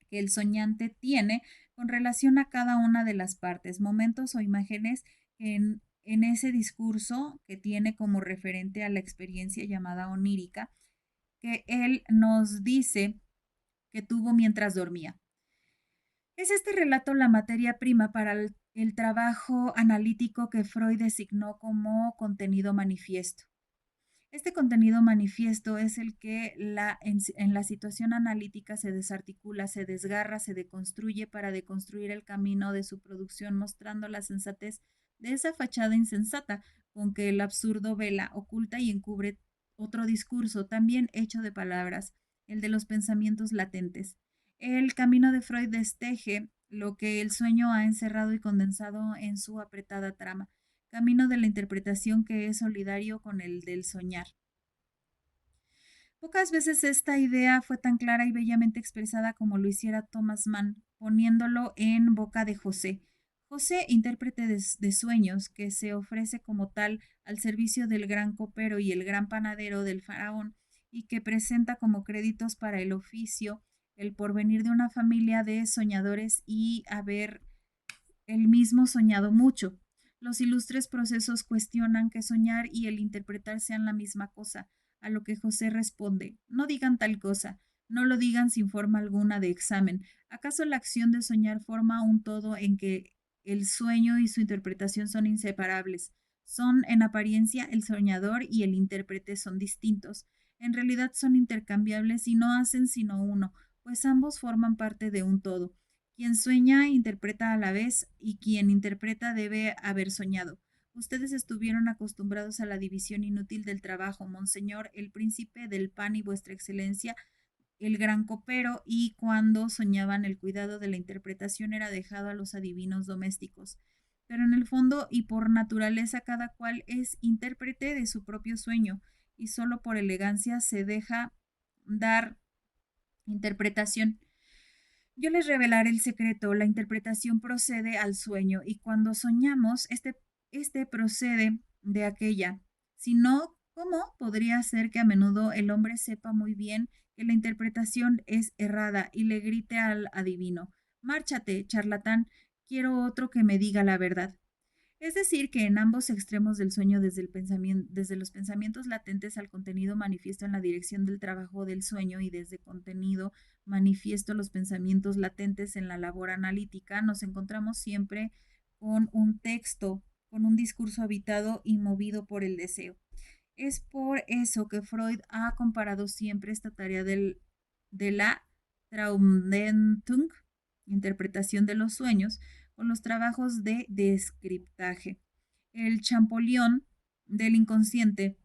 que el soñante tiene con relación a cada una de las partes, momentos o imágenes en ese discurso que tiene como referente a la experiencia llamada onírica, que él nos dice que tuvo mientras dormía. Es este relato la materia prima para el trabajo analítico que Freud designó como contenido manifiesto. Este contenido manifiesto es el que en la situación analítica se desarticula, se desgarra, se deconstruye para deconstruir el camino de su producción, mostrando la sensatez de esa fachada insensata con que el absurdo vela, oculta y encubre otro discurso, también hecho de palabras, el de los pensamientos latentes. El camino de Freud desteje lo que el sueño ha encerrado y condensado en su apretada trama, camino de la interpretación que es solidario con el del soñar. Pocas veces esta idea fue tan clara y bellamente expresada como lo hiciera Thomas Mann, poniéndolo en boca de José. José, intérprete de sueños, que se ofrece como tal al servicio del gran copero y el gran panadero del faraón, y que presenta como créditos para el oficio el porvenir de una familia de soñadores y haber él mismo soñado mucho. Los ilustres procesos cuestionan que soñar y el interpretar sean la misma cosa, a lo que José responde, no digan tal cosa, no lo digan sin forma alguna de examen. ¿Acaso la acción de soñar forma un todo en que el sueño y su interpretación son inseparables? Son, en apariencia, el soñador y el intérprete son distintos. En realidad son intercambiables y no hacen sino uno, pues ambos forman parte de un todo. Quien sueña interpreta a la vez y quien interpreta debe haber soñado. Ustedes estuvieron acostumbrados a la división inútil del trabajo, monseñor, el príncipe del pan y vuestra excelencia, el gran copero, y cuando soñaban el cuidado de la interpretación era dejado a los adivinos domésticos. Pero en el fondo y por naturaleza cada cual es intérprete de su propio sueño y solo por elegancia se deja dar interpretación. Yo les revelaré el secreto, la interpretación procede al sueño y cuando soñamos, este procede de aquella. Si no, ¿cómo podría ser que a menudo el hombre sepa muy bien que la interpretación es errada y le grite al adivino, márchate, charlatán, quiero otro que me diga la verdad? Es decir, que en ambos extremos del sueño, desde los pensamientos latentes al contenido manifiesto en la dirección del trabajo del sueño y desde contenido manifiesto los pensamientos latentes en la labor analítica, nos encontramos siempre con un texto, con un discurso habitado y movido por el deseo. Es por eso que Freud ha comparado siempre esta tarea de la Traumdentung, interpretación de los sueños, con los trabajos de descriptaje. El Champollion del inconsciente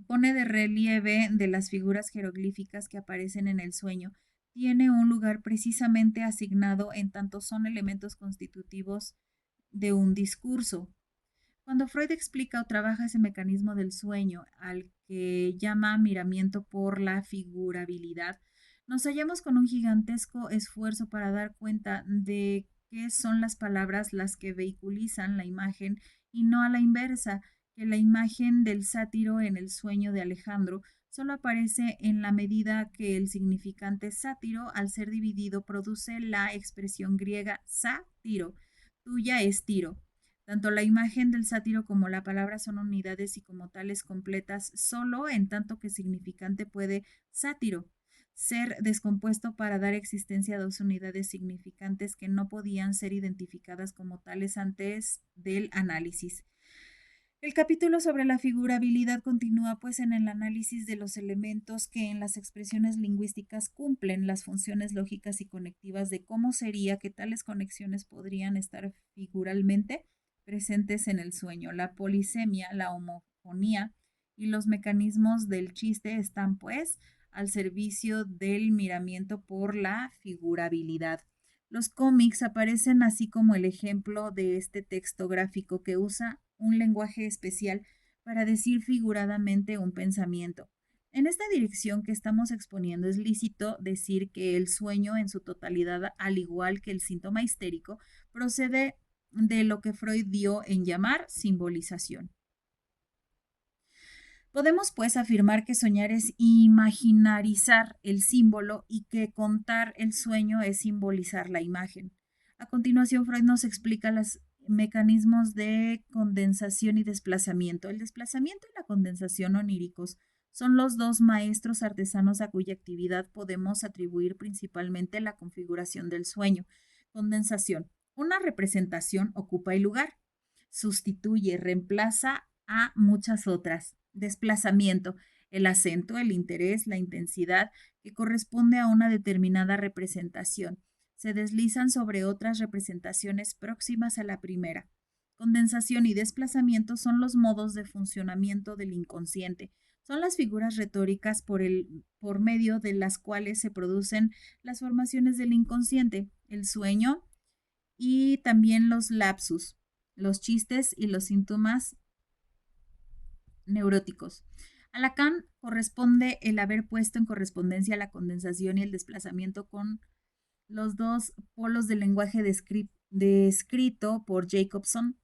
pone de relieve de las figuras jeroglíficas que aparecen en el sueño. Tiene un lugar precisamente asignado en tanto son elementos constitutivos de un discurso. Cuando Freud explica o trabaja ese mecanismo del sueño, al que llama miramiento por la figurabilidad, nos hallamos con un gigantesco esfuerzo para dar cuenta de qué son las palabras las que vehiculizan la imagen y no a la inversa, que la imagen del sátiro en el sueño de Alejandro solo aparece en la medida que el significante sátiro, al ser dividido, produce la expresión griega sátiro, tuya es tiro. Tanto la imagen del sátiro como la palabra son unidades y como tales completas, solo en tanto que significante puede sátiro ser descompuesto para dar existencia a dos unidades significantes que no podían ser identificadas como tales antes del análisis. El capítulo sobre la figurabilidad continúa pues en el análisis de los elementos que en las expresiones lingüísticas cumplen las funciones lógicas y conectivas de cómo sería que tales conexiones podrían estar figuralmente presentes en el sueño. La polisemia, la homofonía y los mecanismos del chiste están pues al servicio del miramiento por la figurabilidad. Los cómics aparecen así como el ejemplo de este texto gráfico que usa un lenguaje especial para decir figuradamente un pensamiento. En esta dirección que estamos exponiendo es lícito decir que el sueño en su totalidad, al igual que el síntoma histérico, procede de lo que Freud dio en llamar simbolización. Podemos pues afirmar que soñar es imaginarizar el símbolo y que contar el sueño es simbolizar la imagen. A continuación, Freud nos explica los mecanismos de condensación y desplazamiento. El desplazamiento y la condensación oníricos son los dos maestros artesanos a cuya actividad podemos atribuir principalmente la configuración del sueño. Condensación. Una representación ocupa el lugar, sustituye, reemplaza a muchas otras. Desplazamiento, el acento, el interés, la intensidad que corresponde a una determinada representación. Se deslizan sobre otras representaciones próximas a la primera. Condensación y desplazamiento son los modos de funcionamiento del inconsciente. Son las figuras retóricas por medio de las cuales se producen las formaciones del inconsciente, el sueño y también los lapsus, los chistes y los síntomas neuróticos. A Lacan corresponde el haber puesto en correspondencia la condensación y el desplazamiento con los dos polos del lenguaje descrito por Jacobson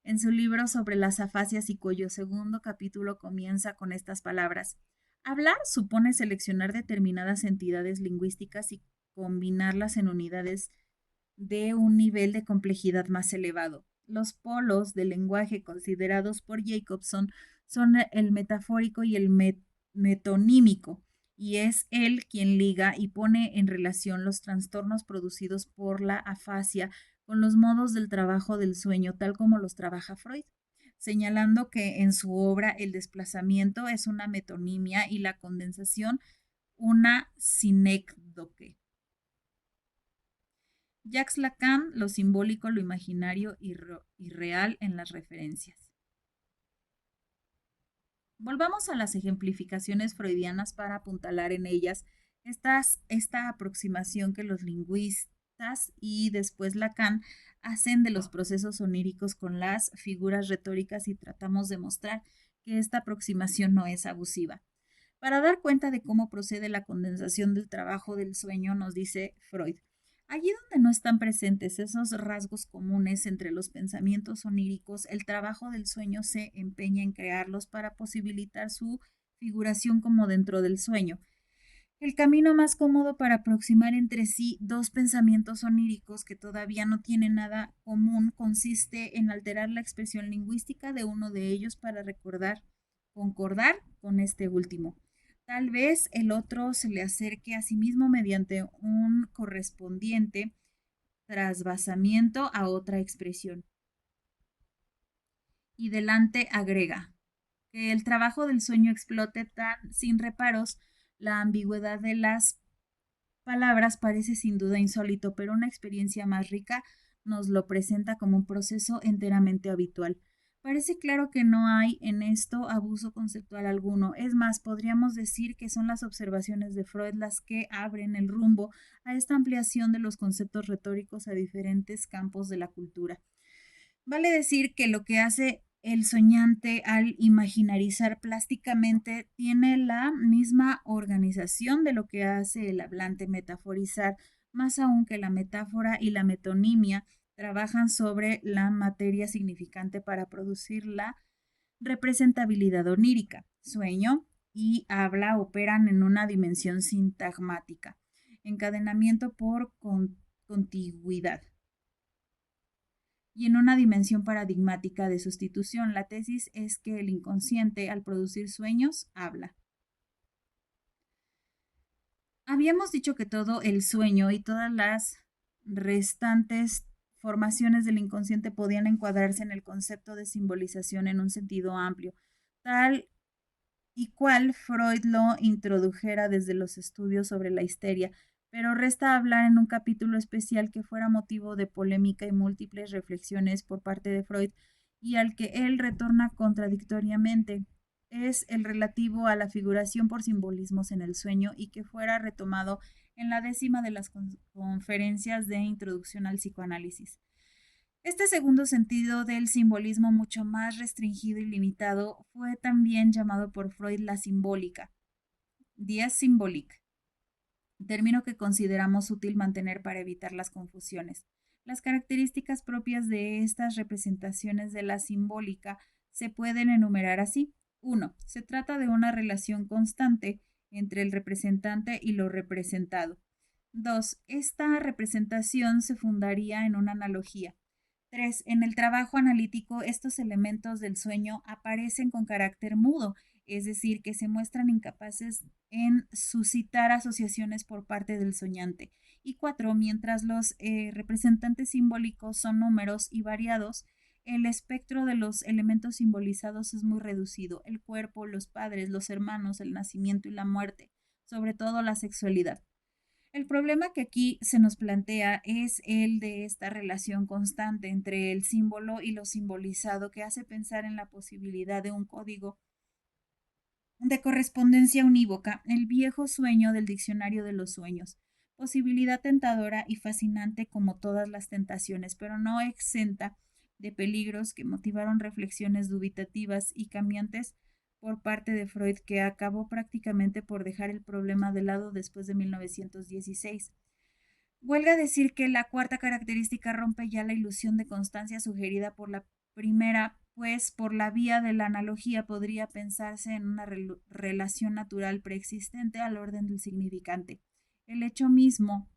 en su libro sobre las afasias y cuyo segundo capítulo comienza con estas palabras. Hablar supone seleccionar determinadas entidades lingüísticas y combinarlas en unidades de un nivel de complejidad más elevado. Los polos del lenguaje considerados por Jacobson son el metafórico y el metonímico, y es él quien liga y pone en relación los trastornos producidos por la afasia con los modos del trabajo del sueño, tal como los trabaja Freud, señalando que en su obra el desplazamiento es una metonimia y la condensación una sinécdoque. Jacques Lacan, lo simbólico, lo imaginario y real en las referencias. Volvamos a las ejemplificaciones freudianas para apuntalar en ellas esta aproximación que los lingüistas y después Lacan hacen de los procesos oníricos con las figuras retóricas y tratamos de mostrar que esta aproximación no es abusiva. Para dar cuenta de cómo procede la condensación del trabajo del sueño, nos dice Freud. Allí donde no están presentes esos rasgos comunes entre los pensamientos oníricos, el trabajo del sueño se empeña en crearlos para posibilitar su figuración como dentro del sueño. El camino más cómodo para aproximar entre sí dos pensamientos oníricos que todavía no tienen nada común consiste en alterar la expresión lingüística de uno de ellos para concordar con este último. Tal vez el otro se le acerque a sí mismo mediante un correspondiente trasvasamiento a otra expresión. Y delante agrega que el trabajo del sueño explote tan sin reparos la ambigüedad de las palabras parece sin duda insólito, pero una experiencia más rica nos lo presenta como un proceso enteramente habitual. Parece claro que no hay en esto abuso conceptual alguno. Es más, podríamos decir que son las observaciones de Freud las que abren el rumbo a esta ampliación de los conceptos retóricos a diferentes campos de la cultura. Vale decir que lo que hace el soñante al imaginarizar plásticamente tiene la misma organización de lo que hace el hablante metaforizar, más aún que la metáfora y la metonimia trabajan sobre la materia significante para producir la representabilidad onírica. Sueño y habla operan en una dimensión sintagmática, encadenamiento por contigüidad y en una dimensión paradigmática de sustitución. La tesis es que el inconsciente, al producir sueños, habla. Habíamos dicho que todo el sueño y todas las restantes formaciones del inconsciente podían encuadrarse en el concepto de simbolización en un sentido amplio, tal y cual Freud lo introdujera desde los estudios sobre la histeria, pero resta hablar en un capítulo especial que fuera motivo de polémica y múltiples reflexiones por parte de Freud y al que él retorna contradictoriamente. Es el relativo a la figuración por simbolismos en el sueño y que fuera retomado en la 10ª de las conferencias de introducción al psicoanálisis. Este segundo sentido del simbolismo, mucho más restringido y limitado, fue también llamado por Freud la simbólica, die Symbolik, término que consideramos útil mantener para evitar las confusiones. Las características propias de estas representaciones de la simbólica se pueden enumerar así. 1. Se trata de una relación constante entre el representante y lo representado. 2. Esta representación se fundaría en una analogía. 3. En el trabajo analítico, estos elementos del sueño aparecen con carácter mudo, es decir, que se muestran incapaces en suscitar asociaciones por parte del soñante. Y 4. Mientras los representantes simbólicos son números y variados, el espectro de los elementos simbolizados es muy reducido: el cuerpo, los padres, los hermanos, el nacimiento y la muerte, sobre todo la sexualidad. El problema que aquí se nos plantea es el de esta relación constante entre el símbolo y lo simbolizado, que hace pensar en la posibilidad de un código de correspondencia unívoca, el viejo sueño del diccionario de los sueños. Posibilidad tentadora y fascinante como todas las tentaciones, pero no exenta de peligros que motivaron reflexiones dubitativas y cambiantes por parte de Freud, que acabó prácticamente por dejar el problema de lado después de 1916. Huelga decir que la cuarta característica rompe ya la ilusión de constancia sugerida por la primera, pues por la vía de la analogía podría pensarse en una relación natural preexistente al orden del significante. El hecho mismo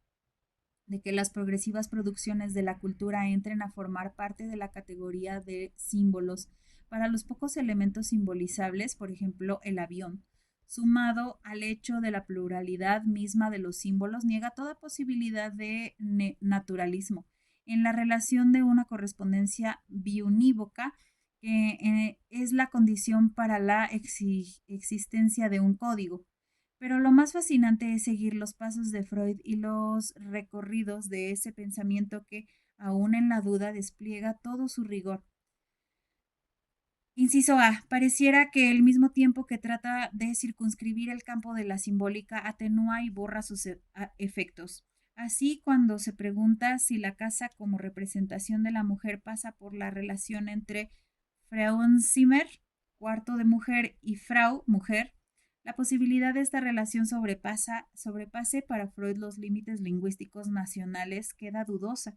de que las progresivas producciones de la cultura entren a formar parte de la categoría de símbolos para los pocos elementos simbolizables, por ejemplo, el avión, sumado al hecho de la pluralidad misma de los símbolos, niega toda posibilidad de naturalismo en la relación de una correspondencia biunívoca que es la condición para la existencia de un código. Pero lo más fascinante es seguir los pasos de Freud y los recorridos de ese pensamiento que, aún en la duda, despliega todo su rigor. Inciso A. Pareciera que al mismo tiempo que trata de circunscribir el campo de la simbólica, atenúa y borra sus efectos. Así, cuando se pregunta si la casa como representación de la mujer pasa por la relación entre Frauenzimmer, cuarto de mujer, y Frau, mujer, la posibilidad de esta relación sobrepase para Freud los límites lingüísticos nacionales queda dudosa.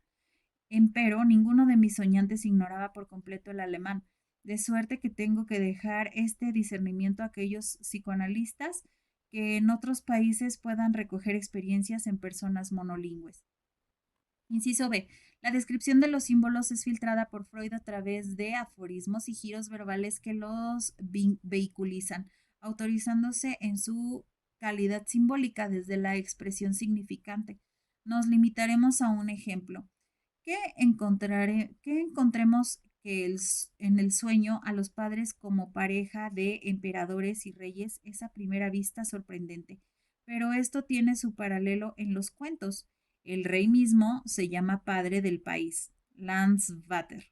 Empero, ninguno de mis soñantes ignoraba por completo el alemán, de suerte que tengo que dejar este discernimiento a aquellos psicoanalistas que en otros países puedan recoger experiencias en personas monolingües. Inciso B. La descripción de los símbolos es filtrada por Freud a través de aforismos y giros verbales que los vehiculizan, autorizándose en su calidad simbólica desde la expresión significante. Nos limitaremos a un ejemplo. Que encontremos que en el sueño a los padres como pareja de emperadores y reyes es a primera vista sorprendente, pero esto tiene su paralelo en los cuentos. El rey mismo se llama padre del país, Landsvater.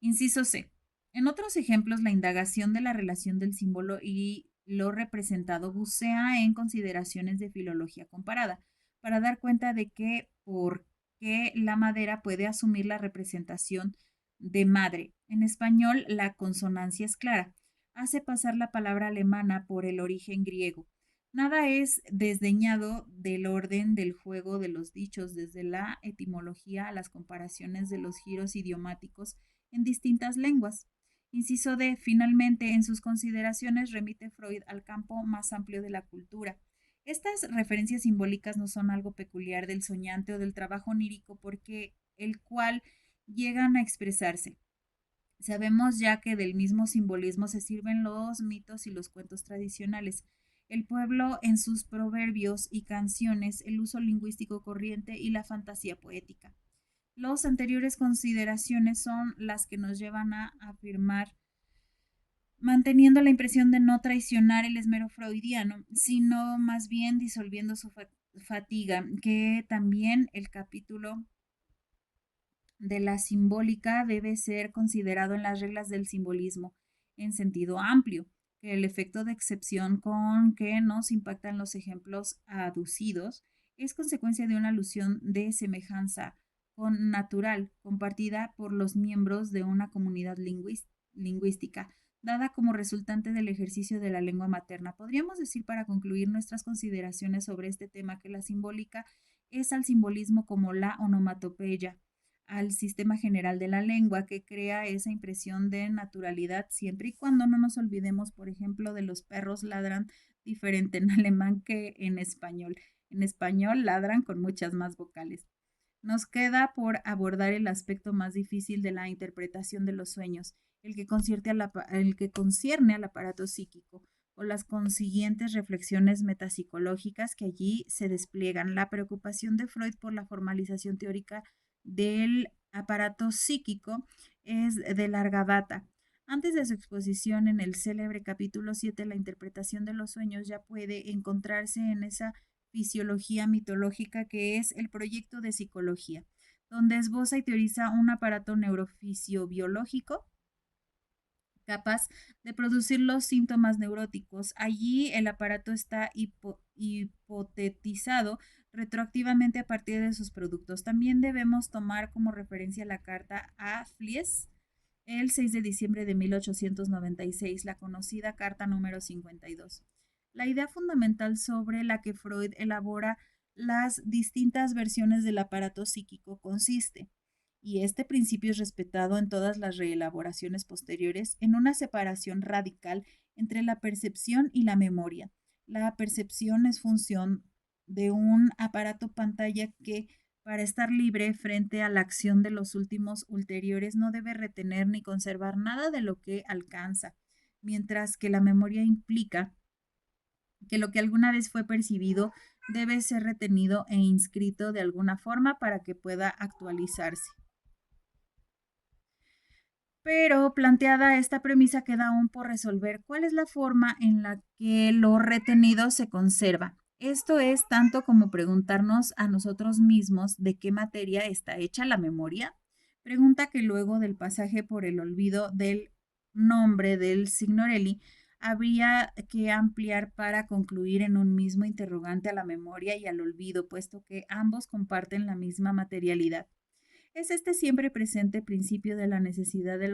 Inciso C. En otros ejemplos, la indagación de la relación del símbolo y lo representado bucea en consideraciones de filología comparada, para dar cuenta de que por qué la madera puede asumir la representación de madre. En español, la consonancia es clara. Hace pasar la palabra alemana por el origen griego. Nada es desdeñado del orden del juego de los dichos, desde la etimología a las comparaciones de los giros idiomáticos en distintas lenguas. Inciso D. Finalmente, en sus consideraciones remite Freud al campo más amplio de la cultura. Estas referencias simbólicas no son algo peculiar del soñante o del trabajo onírico, porque el cual llegan a expresarse. Sabemos ya que del mismo simbolismo se sirven los mitos y los cuentos tradicionales. El pueblo en sus proverbios y canciones, el uso lingüístico corriente y la fantasía poética. Las anteriores consideraciones son las que nos llevan a afirmar, manteniendo la impresión de no traicionar el esmero freudiano, sino más bien disolviendo su fatiga, que también el capítulo de la simbólica debe ser considerado en las reglas del simbolismo en sentido amplio, que el efecto de excepción con que nos impactan los ejemplos aducidos es consecuencia de una alusión de semejanza con natural compartida por los miembros de una comunidad lingüística, dada como resultante del ejercicio de la lengua materna. Podríamos decir, para concluir nuestras consideraciones sobre este tema, que la simbólica es al simbolismo como la onomatopeya al sistema general de la lengua, que crea esa impresión de naturalidad siempre y cuando no nos olvidemos, por ejemplo, de los perros ladran diferente en alemán que en español. En español ladran con muchas más vocales. Nos queda por abordar el aspecto más difícil de la interpretación de los sueños, el que concierne al aparato psíquico, o las consiguientes reflexiones metapsicológicas que allí se despliegan. La preocupación de Freud por la formalización teórica del aparato psíquico es de larga data. Antes de su exposición en el célebre capítulo 7, la interpretación de los sueños ya puede encontrarse en esa fisiología mitológica que es el proyecto de psicología, donde esboza y teoriza un aparato neurofisiobiológico capaz de producir los síntomas neuróticos. Allí el aparato está hipotetizado retroactivamente a partir de sus productos. También debemos tomar como referencia la carta a Flies, el 6 de diciembre de 1896, la conocida carta número 52. La idea fundamental sobre la que Freud elabora las distintas versiones del aparato psíquico consiste, y este principio es respetado en todas las reelaboraciones posteriores, en una separación radical entre la percepción y la memoria. La percepción es función de un aparato pantalla que, para estar libre frente a la acción de los últimos ulteriores, no debe retener ni conservar nada de lo que alcanza, mientras que la memoria implica que lo que alguna vez fue percibido debe ser retenido e inscrito de alguna forma para que pueda actualizarse. Pero planteada esta premisa queda aún por resolver cuál es la forma en la que lo retenido se conserva. Esto es tanto como preguntarnos a nosotros mismos de qué materia está hecha la memoria. Pregunta que luego del pasaje por el olvido del nombre del Signorelli habría que ampliar para concluir en un mismo interrogante a la memoria y al olvido, puesto que ambos comparten la misma materialidad. Es este siempre presente principio de la necesidad de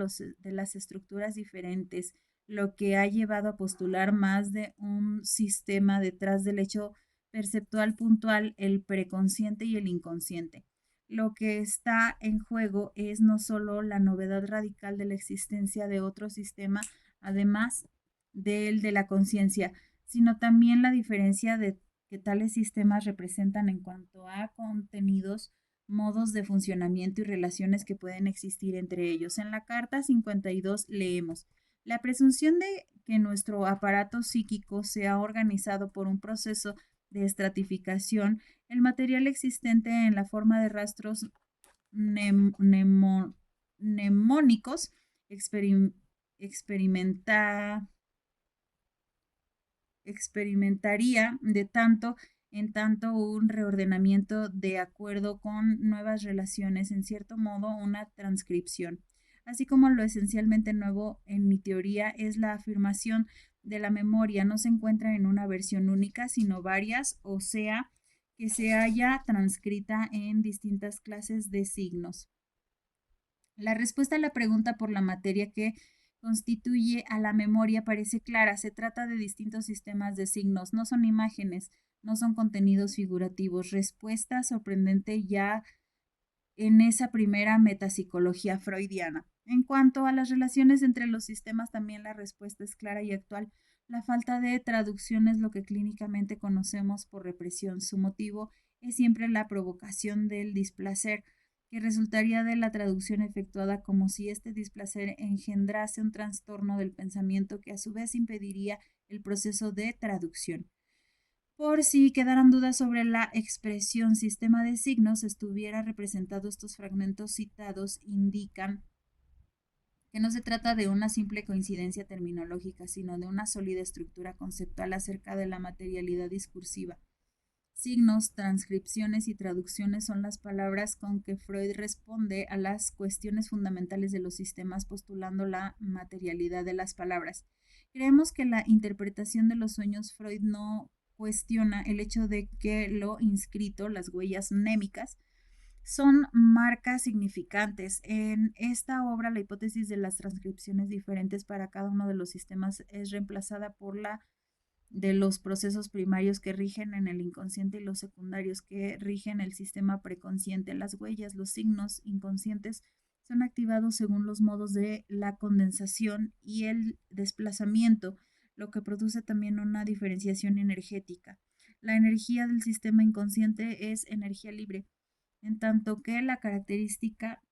las estructuras diferentes lo que ha llevado a postular más de un sistema detrás del hecho perceptual puntual, el preconsciente y el inconsciente. Lo que está en juego es no solo la novedad radical de la existencia de otro sistema, además del de la conciencia, sino también la diferencia de que tales sistemas representan en cuanto a contenidos, modos de funcionamiento y relaciones que pueden existir entre ellos. En la carta 52 leemos: la presunción de que nuestro aparato psíquico sea organizado por un proceso de estratificación, el material existente en la forma de rastros mnemónicos experimenta experimentaría de tanto en tanto un reordenamiento de acuerdo con nuevas relaciones, en cierto modo una transcripción. Así como lo esencialmente nuevo en mi teoría es la afirmación de la memoria, no se encuentra en una versión única, sino varias, o sea, que se haya transcrita en distintas clases de signos. La respuesta a la pregunta por la materia que constituye a la memoria parece clara. Se trata de distintos sistemas de signos, no son imágenes, no son contenidos figurativos. Respuesta sorprendente ya en esa primera metapsicología freudiana. En cuanto a las relaciones entre los sistemas, también la respuesta es clara y actual. La falta de traducción es lo que clínicamente conocemos por represión. Su motivo es siempre la provocación del displacer, que resultaría de la traducción efectuada, como si este displacer engendrase un trastorno del pensamiento que a su vez impediría el proceso de traducción. Por si quedaran dudas sobre la expresión sistema de signos estuviera representado, estos fragmentos citados indican que no se trata de una simple coincidencia terminológica, sino de una sólida estructura conceptual acerca de la materialidad discursiva. Signos, transcripciones y traducciones son las palabras con que Freud responde a las cuestiones fundamentales de los sistemas, postulando la materialidad de las palabras. Creemos que la interpretación de los sueños Freud no cuestiona el hecho de que lo inscrito, las huellas mnémicas, son marcas significantes. En esta obra, la hipótesis de las transcripciones diferentes para cada uno de los sistemas es reemplazada por la de los procesos primarios que rigen en el inconsciente y los secundarios que rigen el sistema preconsciente. Las huellas, los signos inconscientes son activados según los modos de la condensación y el desplazamiento, lo que produce también una diferenciación energética. La energía del sistema inconsciente es energía libre, en tanto que la característica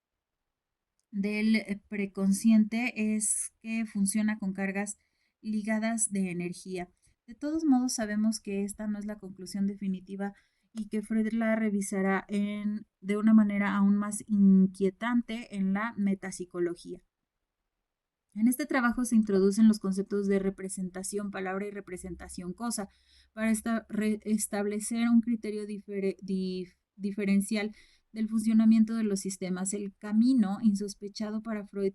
del preconsciente es que funciona con cargas ligadas de energía. De todos modos, sabemos que esta no es la conclusión definitiva y que Freud la revisará de una manera aún más inquietante en la metapsicología. En este trabajo se introducen los conceptos de representación palabra y representación cosa para establecer un criterio diferencial del funcionamiento de los sistemas. El camino insospechado para Freud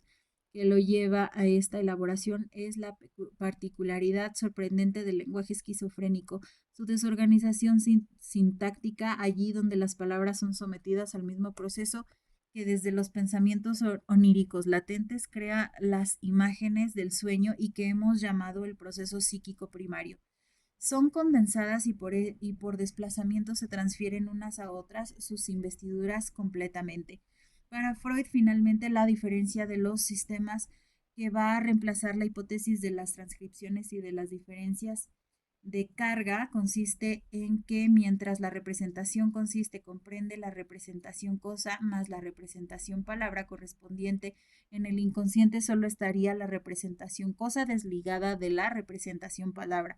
que lo lleva a esta elaboración es la particularidad sorprendente del lenguaje esquizofrénico, su desorganización sintáctica allí donde las palabras son sometidas al mismo proceso que desde los pensamientos oníricos latentes crea las imágenes del sueño y que hemos llamado el proceso psíquico primario. Son condensadas y por desplazamiento se transfieren unas a otras sus investiduras completamente. Para Freud, finalmente, la diferencia de los sistemas que va a reemplazar la hipótesis de las transcripciones y de las diferencias de carga consiste en que mientras la representación comprende la representación cosa más la representación palabra correspondiente, en el inconsciente solo estaría la representación cosa desligada de la representación palabra.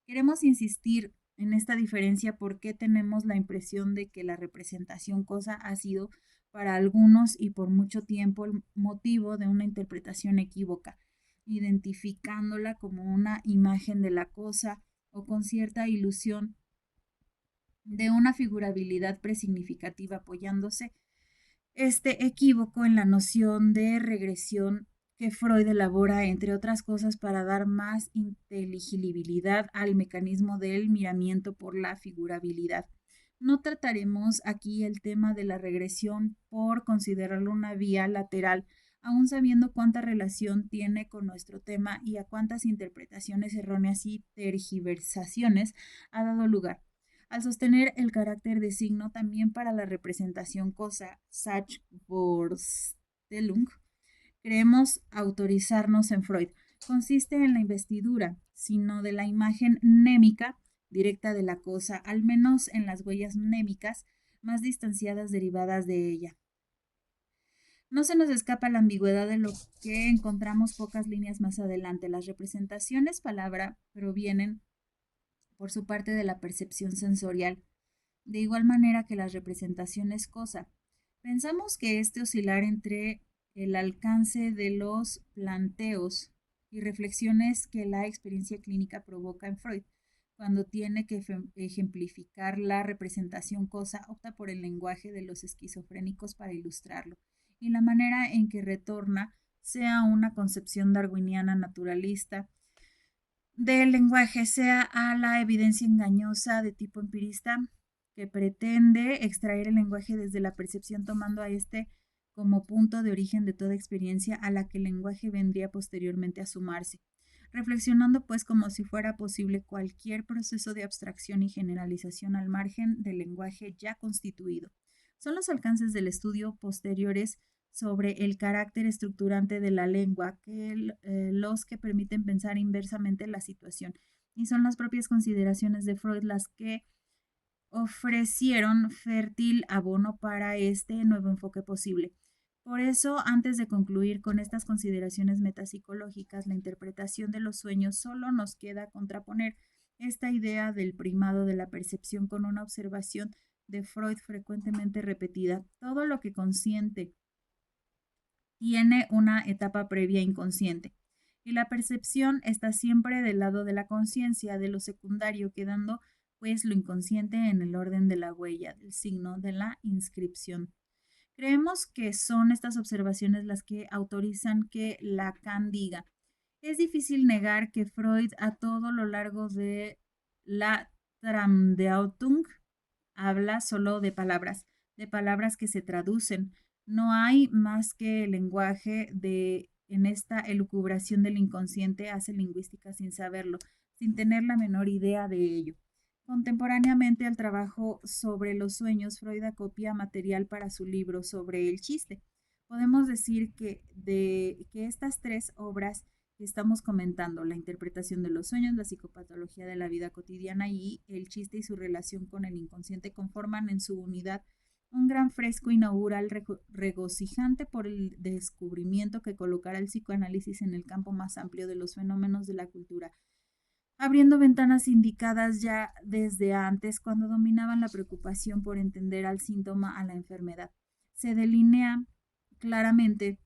Queremos insistir en esta diferencia porque tenemos la impresión de que la representación cosa ha sido para algunos y por mucho tiempo el motivo de una interpretación equívoca, identificándola como una imagen de la cosa o con cierta ilusión de una figurabilidad presignificativa, apoyándose este equívoco en la noción de regresión que Freud elabora, entre otras cosas, para dar más inteligibilidad al mecanismo del miramiento por la figurabilidad. No trataremos aquí el tema de la regresión por considerarlo una vía lateral, aun sabiendo cuánta relación tiene con nuestro tema y a cuántas interpretaciones erróneas y tergiversaciones ha dado lugar. Al sostener el carácter de signo también para la representación cosa, Sachvorstellung, creemos autorizarnos en Freud. Consiste en la investidura, sino de la imagen mnémica directa de la cosa, al menos en las huellas mnémicas más distanciadas derivadas de ella. No se nos escapa la ambigüedad de lo que encontramos pocas líneas más adelante. Las representaciones palabra provienen por su parte de la percepción sensorial, de igual manera que las representaciones cosa. Pensamos que este oscilar entre el alcance de los planteos y reflexiones que la experiencia clínica provoca en Freud, cuando tiene que ejemplificar la representación cosa, opta por el lenguaje de los esquizofrénicos para ilustrarlo, y la manera en que retorna sea una concepción darwiniana naturalista del lenguaje, sea a la evidencia engañosa de tipo empirista que pretende extraer el lenguaje desde la percepción tomando a este como punto de origen de toda experiencia a la que el lenguaje vendría posteriormente a sumarse, reflexionando pues como si fuera posible cualquier proceso de abstracción y generalización al margen del lenguaje ya constituido. Son los alcances del estudio posteriores sobre el carácter estructurante de la lengua los que permiten pensar inversamente la situación, y son las propias consideraciones de Freud las que ofrecieron fértil abono para este nuevo enfoque posible. Por eso, antes de concluir con estas consideraciones metapsicológicas, la interpretación de los sueños solo nos queda contraponer esta idea del primado de la percepción con una observación de Freud frecuentemente repetida. Todo lo que consciente tiene una etapa previa inconsciente, y la percepción está siempre del lado de la conciencia, de lo secundario, quedando pues lo inconsciente en el orden de la huella, del signo de la inscripción. Creemos que son estas observaciones las que autorizan que Lacan diga: es difícil negar que Freud a todo lo largo de la Traumdeutung habla solo de palabras que se traducen. No hay más que el lenguaje en esta elucubración del inconsciente hace lingüística sin saberlo. sin tener la menor idea de ello. Contemporáneamente al trabajo sobre los sueños, Freud acopia material para su libro sobre el chiste. Podemos decir que estas tres obras que estamos comentando, la interpretación de los sueños, la psicopatología de la vida cotidiana y el chiste y su relación con el inconsciente, conforman en su unidad un gran fresco inaugural regocijante por el descubrimiento que colocará el psicoanálisis en el campo más amplio de los fenómenos de la cultura, abriendo ventanas indicadas ya desde antes, cuando dominaban la preocupación por entender al síntoma, a la enfermedad. Se delinea claramente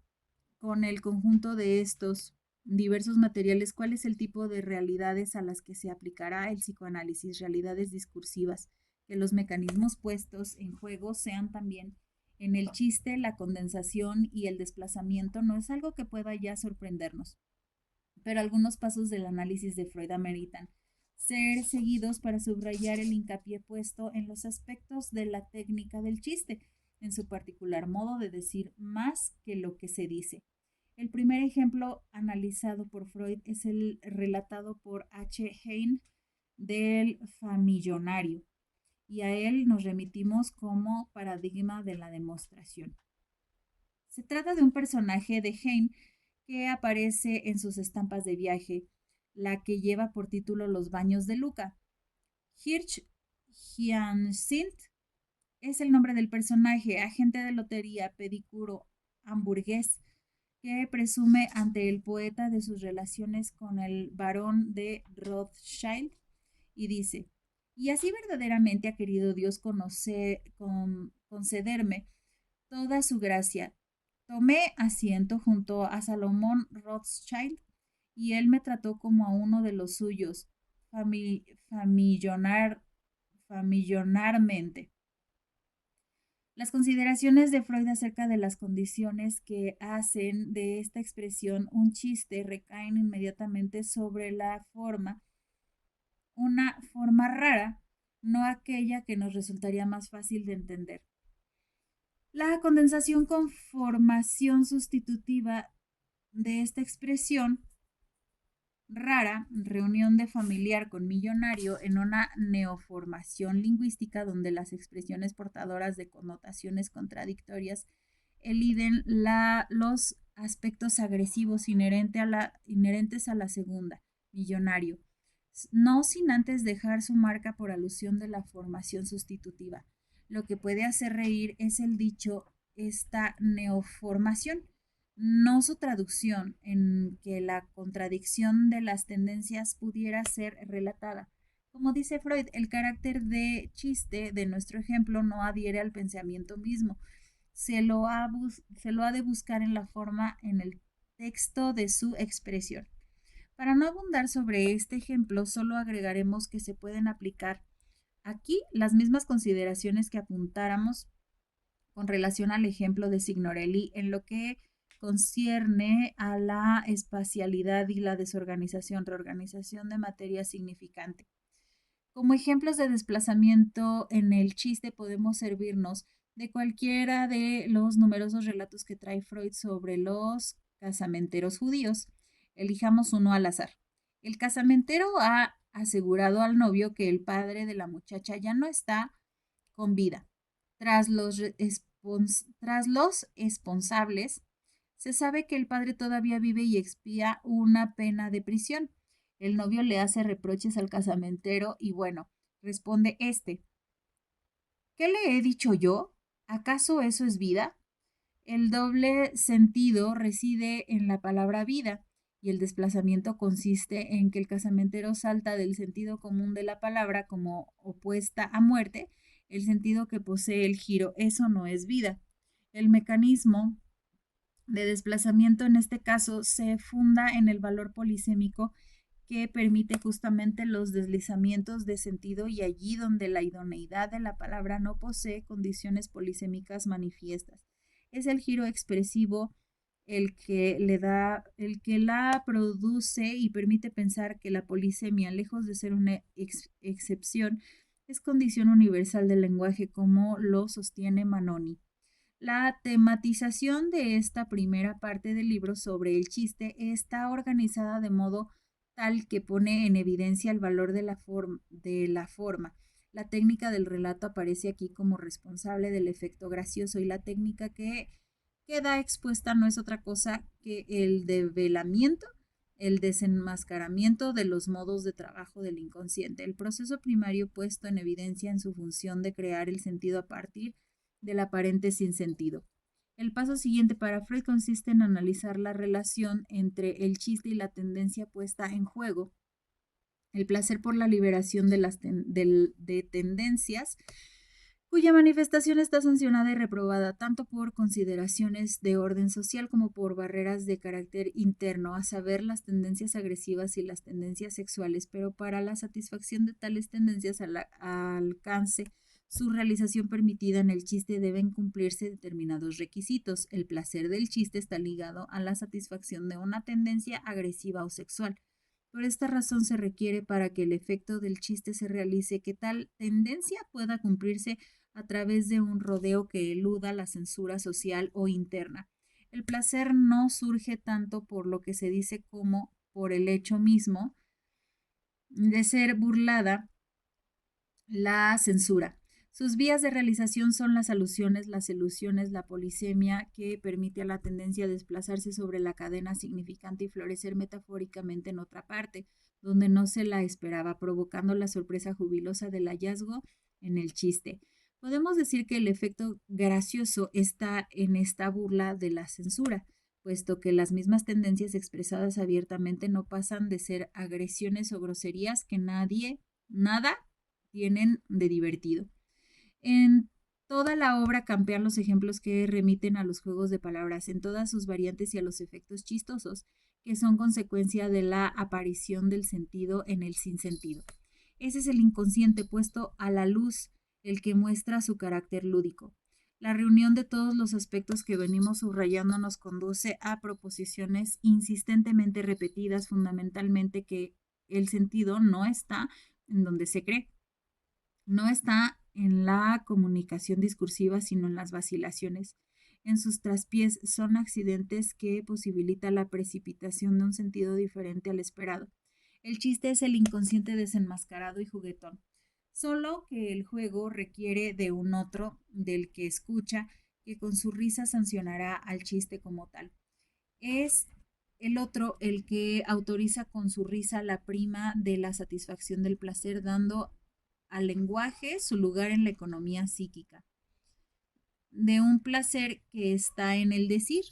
con el conjunto de estos diversos materiales cuál es el tipo de realidades a las que se aplicará el psicoanálisis, realidades discursivas, que los mecanismos puestos en juego sean también en el chiste, la condensación y el desplazamiento no es algo que pueda ya sorprendernos, pero algunos pasos del análisis de Freud ameritan ser seguidos para subrayar el hincapié puesto en los aspectos de la técnica del chiste, en su particular modo de decir más que lo que se dice. El primer ejemplo analizado por Freud es el relatado por H. Heine del famillonario, y a él nos remitimos como paradigma de la demostración. Se trata de un personaje de Heine que aparece en sus estampas de viaje, la que lleva por título Los baños de Luca. Hirsch Hyacinth es el nombre del personaje, agente de lotería, pedicuro, hamburgués, que presume ante el poeta de sus relaciones con el barón de Rothschild y dice, y así verdaderamente ha querido Dios concederme toda su gracia. Tomé asiento junto a Salomón Rothschild y él me trató como a uno de los suyos, familiarmente. Las consideraciones de Freud acerca de las condiciones que hacen de esta expresión un chiste recaen inmediatamente sobre la forma, una forma rara, no aquella que nos resultaría más fácil de entender. La condensación con formación sustitutiva de esta expresión rara, reunión de familiar con millonario en una neoformación lingüística donde las expresiones portadoras de connotaciones contradictorias eliden los aspectos agresivos inherentes a la segunda, millonario, no sin antes dejar su marca por alusión de la formación sustitutiva. Lo que puede hacer reír es el dicho esta neoformación, no su traducción, en que la contradicción de las tendencias pudiera ser relatada. Como dice Freud, el carácter de chiste de nuestro ejemplo no adhiere al pensamiento mismo. Se lo ha de buscar en la forma, en el texto de su expresión. Para no abundar sobre este ejemplo, solo agregaremos que se pueden aplicar aquí las mismas consideraciones que apuntáramos con relación al ejemplo de Signorelli en lo que concierne a la espacialidad y la desorganización, reorganización de materia significante. Como ejemplos de desplazamiento en el chiste podemos servirnos de cualquiera de los numerosos relatos que trae Freud sobre los casamenteros judíos. Elijamos uno al azar. El casamentero ha asegurado al novio que el padre de la muchacha ya no está con vida. Tras los responsables, se sabe que el padre todavía vive y expía una pena de prisión. El novio le hace reproches al casamentero y bueno, responde este. ¿Qué le he dicho yo? ¿Acaso eso es vida? El doble sentido reside en la palabra vida y el desplazamiento consiste en que el casamentero salta del sentido común de la palabra como opuesta a muerte, el sentido que posee el giro, eso no es vida. El mecanismo de desplazamiento en este caso se funda en el valor polisémico que permite justamente los deslizamientos de sentido y allí donde la idoneidad de la palabra no posee condiciones polisémicas manifiestas. Es el giro expresivo el que la produce y permite pensar que la polisemia, lejos de ser una excepción, es condición universal del lenguaje, como lo sostiene Manoni. La tematización de esta primera parte del libro sobre el chiste está organizada de modo tal que pone en evidencia el valor de la forma. La técnica del relato aparece aquí como responsable del efecto gracioso y la técnica que queda expuesta no es otra cosa que el develamiento, el desenmascaramiento de los modos de trabajo del inconsciente. El proceso primario puesto en evidencia en su función de crear el sentido a partir del aparente sinsentido. El paso siguiente para Freud consiste en analizar la relación entre el chiste y la tendencia puesta en juego, el placer por la liberación de tendencias cuya manifestación está sancionada y reprobada tanto por consideraciones de orden social como por barreras de carácter interno, a saber, las tendencias agresivas y las tendencias sexuales, pero para la satisfacción de tales tendencias al alcance su realización permitida en el chiste deben cumplirse determinados requisitos. El placer del chiste está ligado a la satisfacción de una tendencia agresiva o sexual. Por esta razón se requiere para que el efecto del chiste se realice que tal tendencia pueda cumplirse a través de un rodeo que eluda la censura social o interna. El placer no surge tanto por lo que se dice como por el hecho mismo de ser burlada la censura. Sus vías de realización son las alusiones, las elusiones, la polisemia, que permite a la tendencia a desplazarse sobre la cadena significante y florecer metafóricamente en otra parte, donde no se la esperaba, provocando la sorpresa jubilosa del hallazgo en el chiste. Podemos decir que el efecto gracioso está en esta burla de la censura, puesto que las mismas tendencias expresadas abiertamente no pasan de ser agresiones o groserías que nada tienen de divertido. En toda la obra campean los ejemplos que remiten a los juegos de palabras en todas sus variantes y a los efectos chistosos, que son consecuencia de la aparición del sentido en el sinsentido. Ese es el inconsciente puesto a la luz, el que muestra su carácter lúdico. La reunión de todos los aspectos que venimos subrayando nos conduce a proposiciones insistentemente repetidas, fundamentalmente que el sentido no está en donde se cree, no está en la comunicación discursiva, sino en las vacilaciones. En sus traspiés son accidentes que posibilitan la precipitación de un sentido diferente al esperado. El chiste es el inconsciente desenmascarado y juguetón. Solo que el juego requiere de un otro, del que escucha, que con su risa sancionará al chiste como tal. Es el otro el que autoriza con su risa la prima de la satisfacción del placer, dando al lenguaje su lugar en la economía psíquica, de un placer que está en el decir.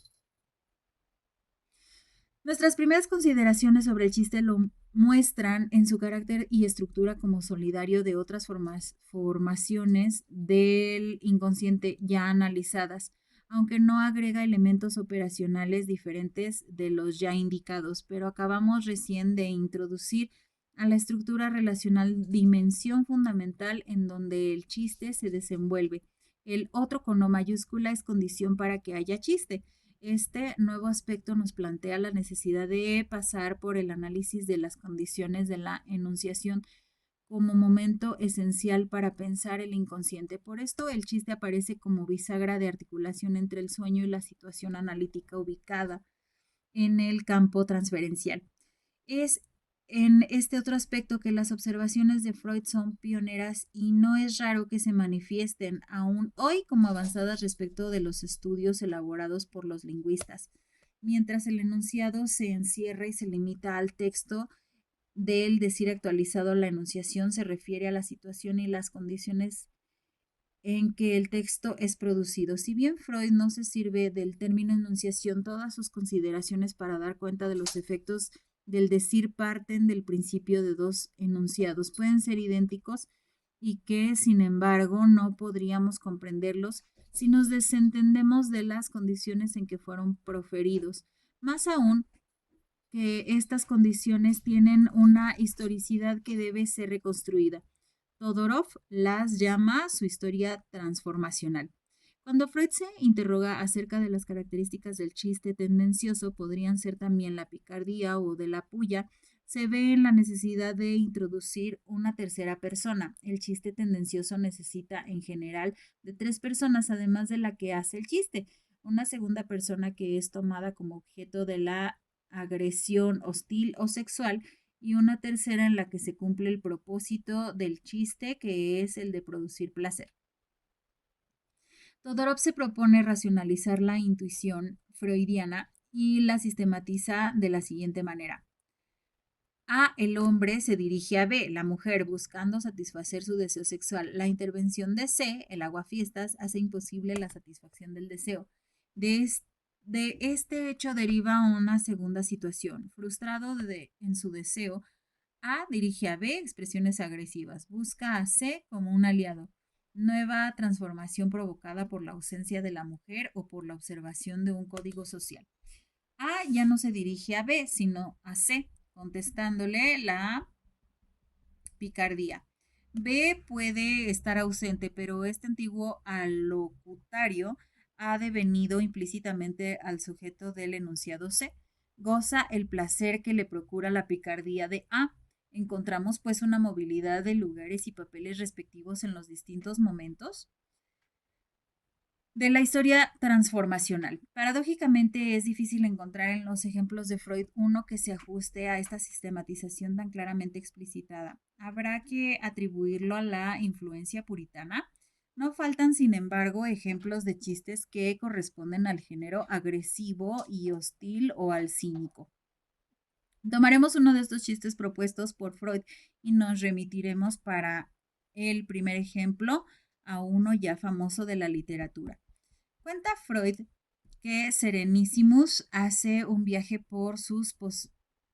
Nuestras primeras consideraciones sobre el chiste lo muestran en su carácter y estructura como solidario de otras formaciones del inconsciente ya analizadas, aunque no agrega elementos operacionales diferentes de los ya indicados, pero acabamos recién de introducir a la estructura relacional dimensión fundamental en donde el chiste se desenvuelve. El otro con O mayúscula es condición para que haya chiste. Este nuevo aspecto nos plantea la necesidad de pasar por el análisis de las condiciones de la enunciación como momento esencial para pensar el inconsciente. Por esto, el chiste aparece como bisagra de articulación entre el sueño y la situación analítica ubicada en el campo transferencial. Es en este otro aspecto que las observaciones de Freud son pioneras y no es raro que se manifiesten aún hoy como avanzadas respecto de los estudios elaborados por los lingüistas. Mientras el enunciado se encierra y se limita al texto del decir actualizado, la enunciación se refiere a la situación y las condiciones en que el texto es producido. Si bien Freud no se sirve del término enunciación, todas sus consideraciones para dar cuenta de los efectos del decir parten del principio de dos enunciados. Pueden ser idénticos y que, sin embargo, no podríamos comprenderlos si nos desentendemos de las condiciones en que fueron proferidos. Más aún, que estas condiciones tienen una historicidad que debe ser reconstruida. Todorov las llama su historia transformacional. Cuando Freud se interroga acerca de las características del chiste tendencioso, podrían ser también la picardía o de la puya, se ve en la necesidad de introducir una tercera persona. El chiste tendencioso necesita en general de tres personas, además de la que hace el chiste. Una segunda persona que es tomada como objeto de la agresión hostil o sexual y una tercera en la que se cumple el propósito del chiste, que es el de producir placer. Todorov se propone racionalizar la intuición freudiana y la sistematiza de la siguiente manera. A, el hombre se dirige a B, la mujer, buscando satisfacer su deseo sexual. La intervención de C, el aguafiestas, hace imposible la satisfacción del deseo. De este hecho deriva una segunda situación. Frustrado en su deseo, A dirige a B expresiones agresivas. Busca a C como un aliado. Nueva transformación provocada por la ausencia de la mujer o por la observación de un código social. A ya no se dirige a B, sino a C, contestándole la picardía. B puede estar ausente, pero este antiguo alocutario ha devenido implícitamente al sujeto del enunciado C. Goza el placer que le procura la picardía de A. Encontramos pues una movilidad de lugares y papeles respectivos en los distintos momentos de la historia transformacional. Paradójicamente, es difícil encontrar en los ejemplos de Freud uno que se ajuste a esta sistematización tan claramente explicitada. Habrá que atribuirlo a la influencia puritana. No faltan, sin embargo, ejemplos de chistes que corresponden al género agresivo y hostil o al cínico. Tomaremos uno de estos chistes propuestos por Freud y nos remitiremos para el primer ejemplo a uno ya famoso de la literatura. Cuenta Freud que Serenísimus hace un viaje por sus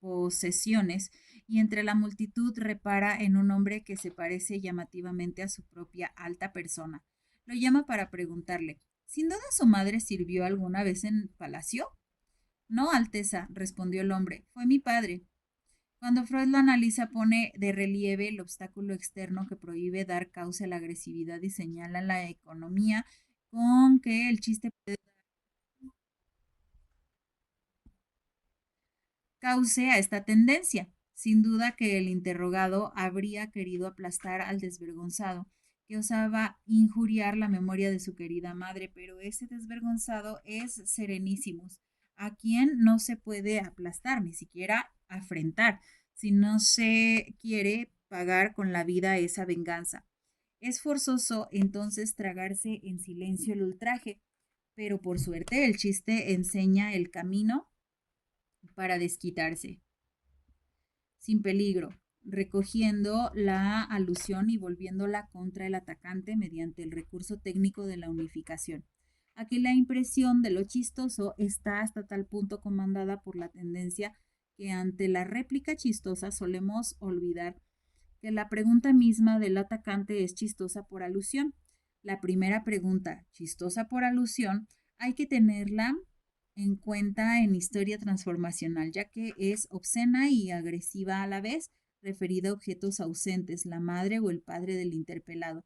posesiones y entre la multitud repara en un hombre que se parece llamativamente a su propia alta persona. Lo llama para preguntarle, ¿sin duda su madre sirvió alguna vez en palacio? No, Alteza, respondió el hombre, fue mi padre. Cuando Freud lo analiza, pone de relieve el obstáculo externo que prohíbe dar causa a la agresividad y señala la economía con que el chiste puede cause a esta tendencia. Sin duda que el interrogado habría querido aplastar al desvergonzado, que osaba injuriar la memoria de su querida madre, pero ese desvergonzado es Serenísimos, a quien no se puede aplastar, ni siquiera afrentar, si no se quiere pagar con la vida esa venganza. Es forzoso entonces tragarse en silencio el ultraje, pero por suerte el chiste enseña el camino para desquitarse, sin peligro, recogiendo la alusión y volviéndola contra el atacante mediante el recurso técnico de la unificación. Aquí la impresión de lo chistoso está hasta tal punto comandada por la tendencia que ante la réplica chistosa solemos olvidar que la pregunta misma del atacante es chistosa por alusión. La primera pregunta, chistosa por alusión, hay que tenerla en cuenta en historia transformacional, ya que es obscena y agresiva a la vez, referida a objetos ausentes, la madre o el padre del interpelado.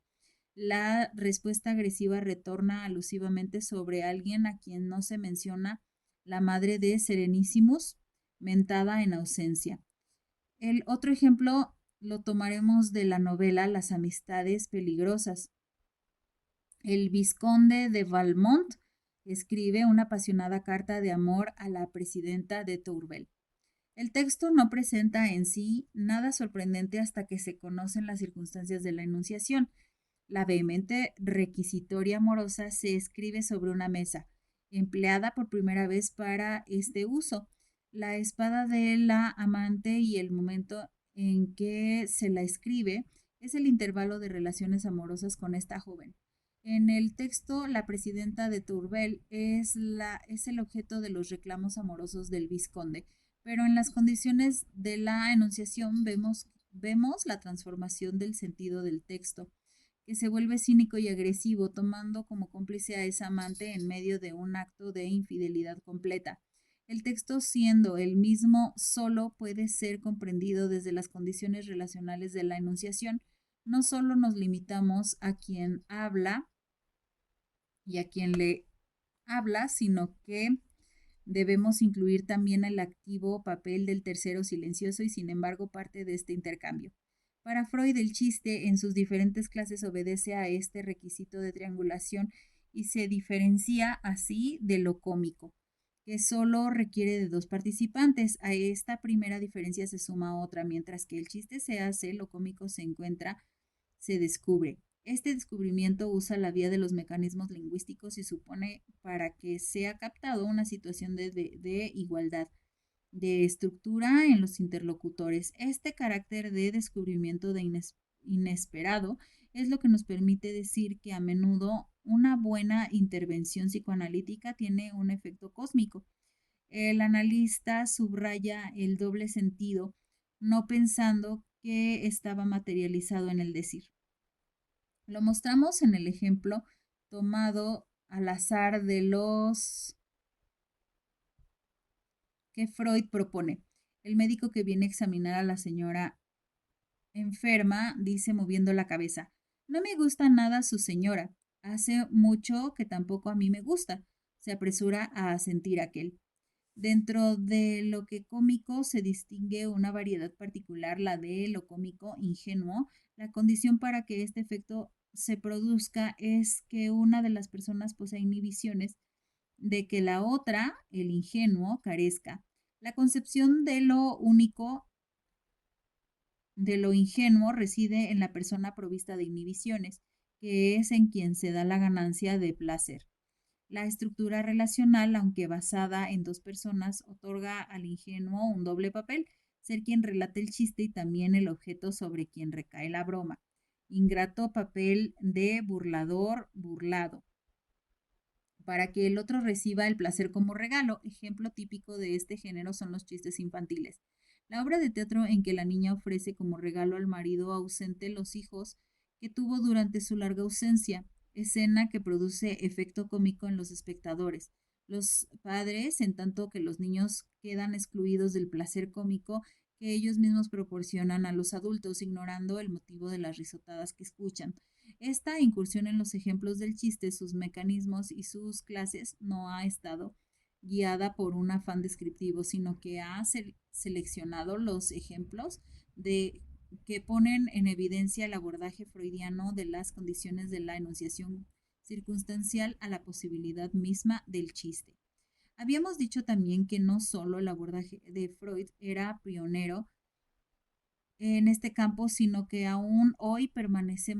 La respuesta agresiva retorna alusivamente sobre alguien a quien no se menciona, la madre de Serenísimos, mentada en ausencia. El otro ejemplo lo tomaremos de la novela Las amistades peligrosas. El vizconde de Valmont escribe una apasionada carta de amor a la presidenta de Tourvel. El texto no presenta en sí nada sorprendente hasta que se conocen las circunstancias de la enunciación. La vehemente requisitoria amorosa se escribe sobre una mesa, empleada por primera vez para este uso. La espada de la amante y el momento en que se la escribe es el intervalo de relaciones amorosas con esta joven. En el texto, la presidenta de Tourvel es el objeto de los reclamos amorosos del vizconde, pero en las condiciones de la enunciación vemos la transformación del sentido del texto, que se vuelve cínico y agresivo, tomando como cómplice a esa amante en medio de un acto de infidelidad completa. El texto, siendo el mismo, solo puede ser comprendido desde las condiciones relacionales de la enunciación. No solo nos limitamos a quien habla y a quien le habla, sino que debemos incluir también el activo papel del tercero silencioso y sin embargo parte de este intercambio. Para Freud, el chiste en sus diferentes clases obedece a este requisito de triangulación y se diferencia así de lo cómico. que solo requiere de dos participantes. A esta primera diferencia se suma otra, mientras que el chiste se hace, lo cómico se encuentra, se descubre. Este descubrimiento usa la vía de los mecanismos lingüísticos y supone para que sea captado una situación de igualdad de estructura en los interlocutores. Este carácter de descubrimiento de inesperado es lo que nos permite decir que a menudo una buena intervención psicoanalítica tiene un efecto cósmico. El analista subraya el doble sentido, no pensando que estaba materializado en el decir. Lo mostramos en el ejemplo tomado al azar de los que Freud propone. El médico que viene a examinar a la señora enferma dice moviendo la cabeza: no me gusta nada su señora. Hace mucho que tampoco a mí me gusta. Se apresura a asentir aquel. Dentro de lo que cómico se distingue una variedad particular, la de lo cómico ingenuo. La condición para que este efecto se produzca es que una de las personas posea inhibiciones de que la otra, el ingenuo, carezca. La concepción de lo único, de lo ingenuo, reside en la persona provista de inhibiciones, que es en quien se da la ganancia de placer. La estructura relacional, aunque basada en dos personas, otorga al ingenuo un doble papel: ser quien relata el chiste y también el objeto sobre quien recae la broma. Ingrato papel de burlador burlado, para que el otro reciba el placer como regalo. Ejemplo típico de este género son los chistes infantiles. La obra de teatro en que la niña ofrece como regalo al marido ausente los hijos que tuvo durante su larga ausencia, escena que produce efecto cómico en los espectadores. Los padres, en tanto que los niños quedan excluidos del placer cómico que ellos mismos proporcionan a los adultos, ignorando el motivo de las risotadas que escuchan. Esta incursión en los ejemplos del chiste, sus mecanismos y sus clases no ha estado guiada por un afán descriptivo, sino que ha seleccionado los ejemplos de que ponen en evidencia el abordaje freudiano de las condiciones de la enunciación circunstancial a la posibilidad misma del chiste. Habíamos dicho también que no solo el abordaje de Freud era pionero en este campo, sino que aún hoy permanece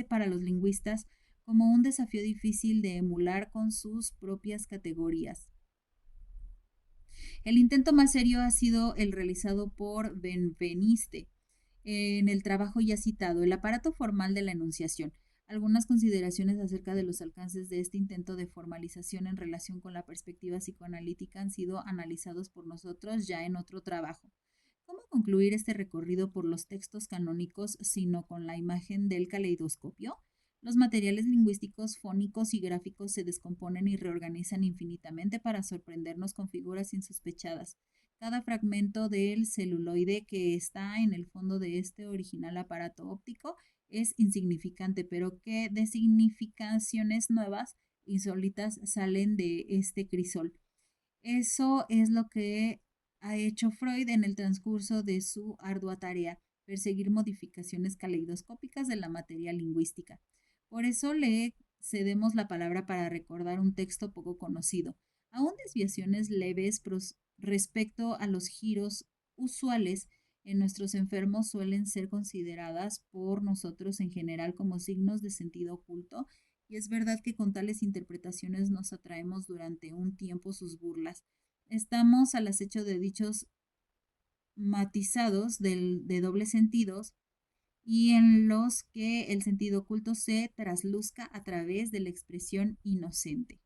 para los lingüistas como un desafío difícil de emular con sus propias categorías. El intento más serio ha sido el realizado por Benveniste en el trabajo ya citado, El aparato formal de la enunciación. Algunas consideraciones acerca de los alcances de este intento de formalización en relación con la perspectiva psicoanalítica han sido analizados por nosotros ya en otro trabajo. ¿Cómo concluir este recorrido por los textos canónicos sino con la imagen del caleidoscopio? Los materiales lingüísticos, fónicos y gráficos se descomponen y reorganizan infinitamente para sorprendernos con figuras insospechadas. Cada fragmento del celuloide que está en el fondo de este original aparato óptico es insignificante, pero qué de significaciones nuevas, insólitas, salen de este crisol. Eso es lo que ha hecho Freud en el transcurso de su ardua tarea: perseguir modificaciones caleidoscópicas de la materia lingüística. Por eso le cedemos la palabra para recordar un texto poco conocido. Aún desviaciones leves respecto a los giros usuales en nuestros enfermos suelen ser consideradas por nosotros en general como signos de sentido oculto, y es verdad que con tales interpretaciones nos atraemos durante un tiempo sus burlas. Estamos al acecho de dichos matizados de dobles sentidos y en los que el sentido oculto se trasluzca a través de la expresión inocente.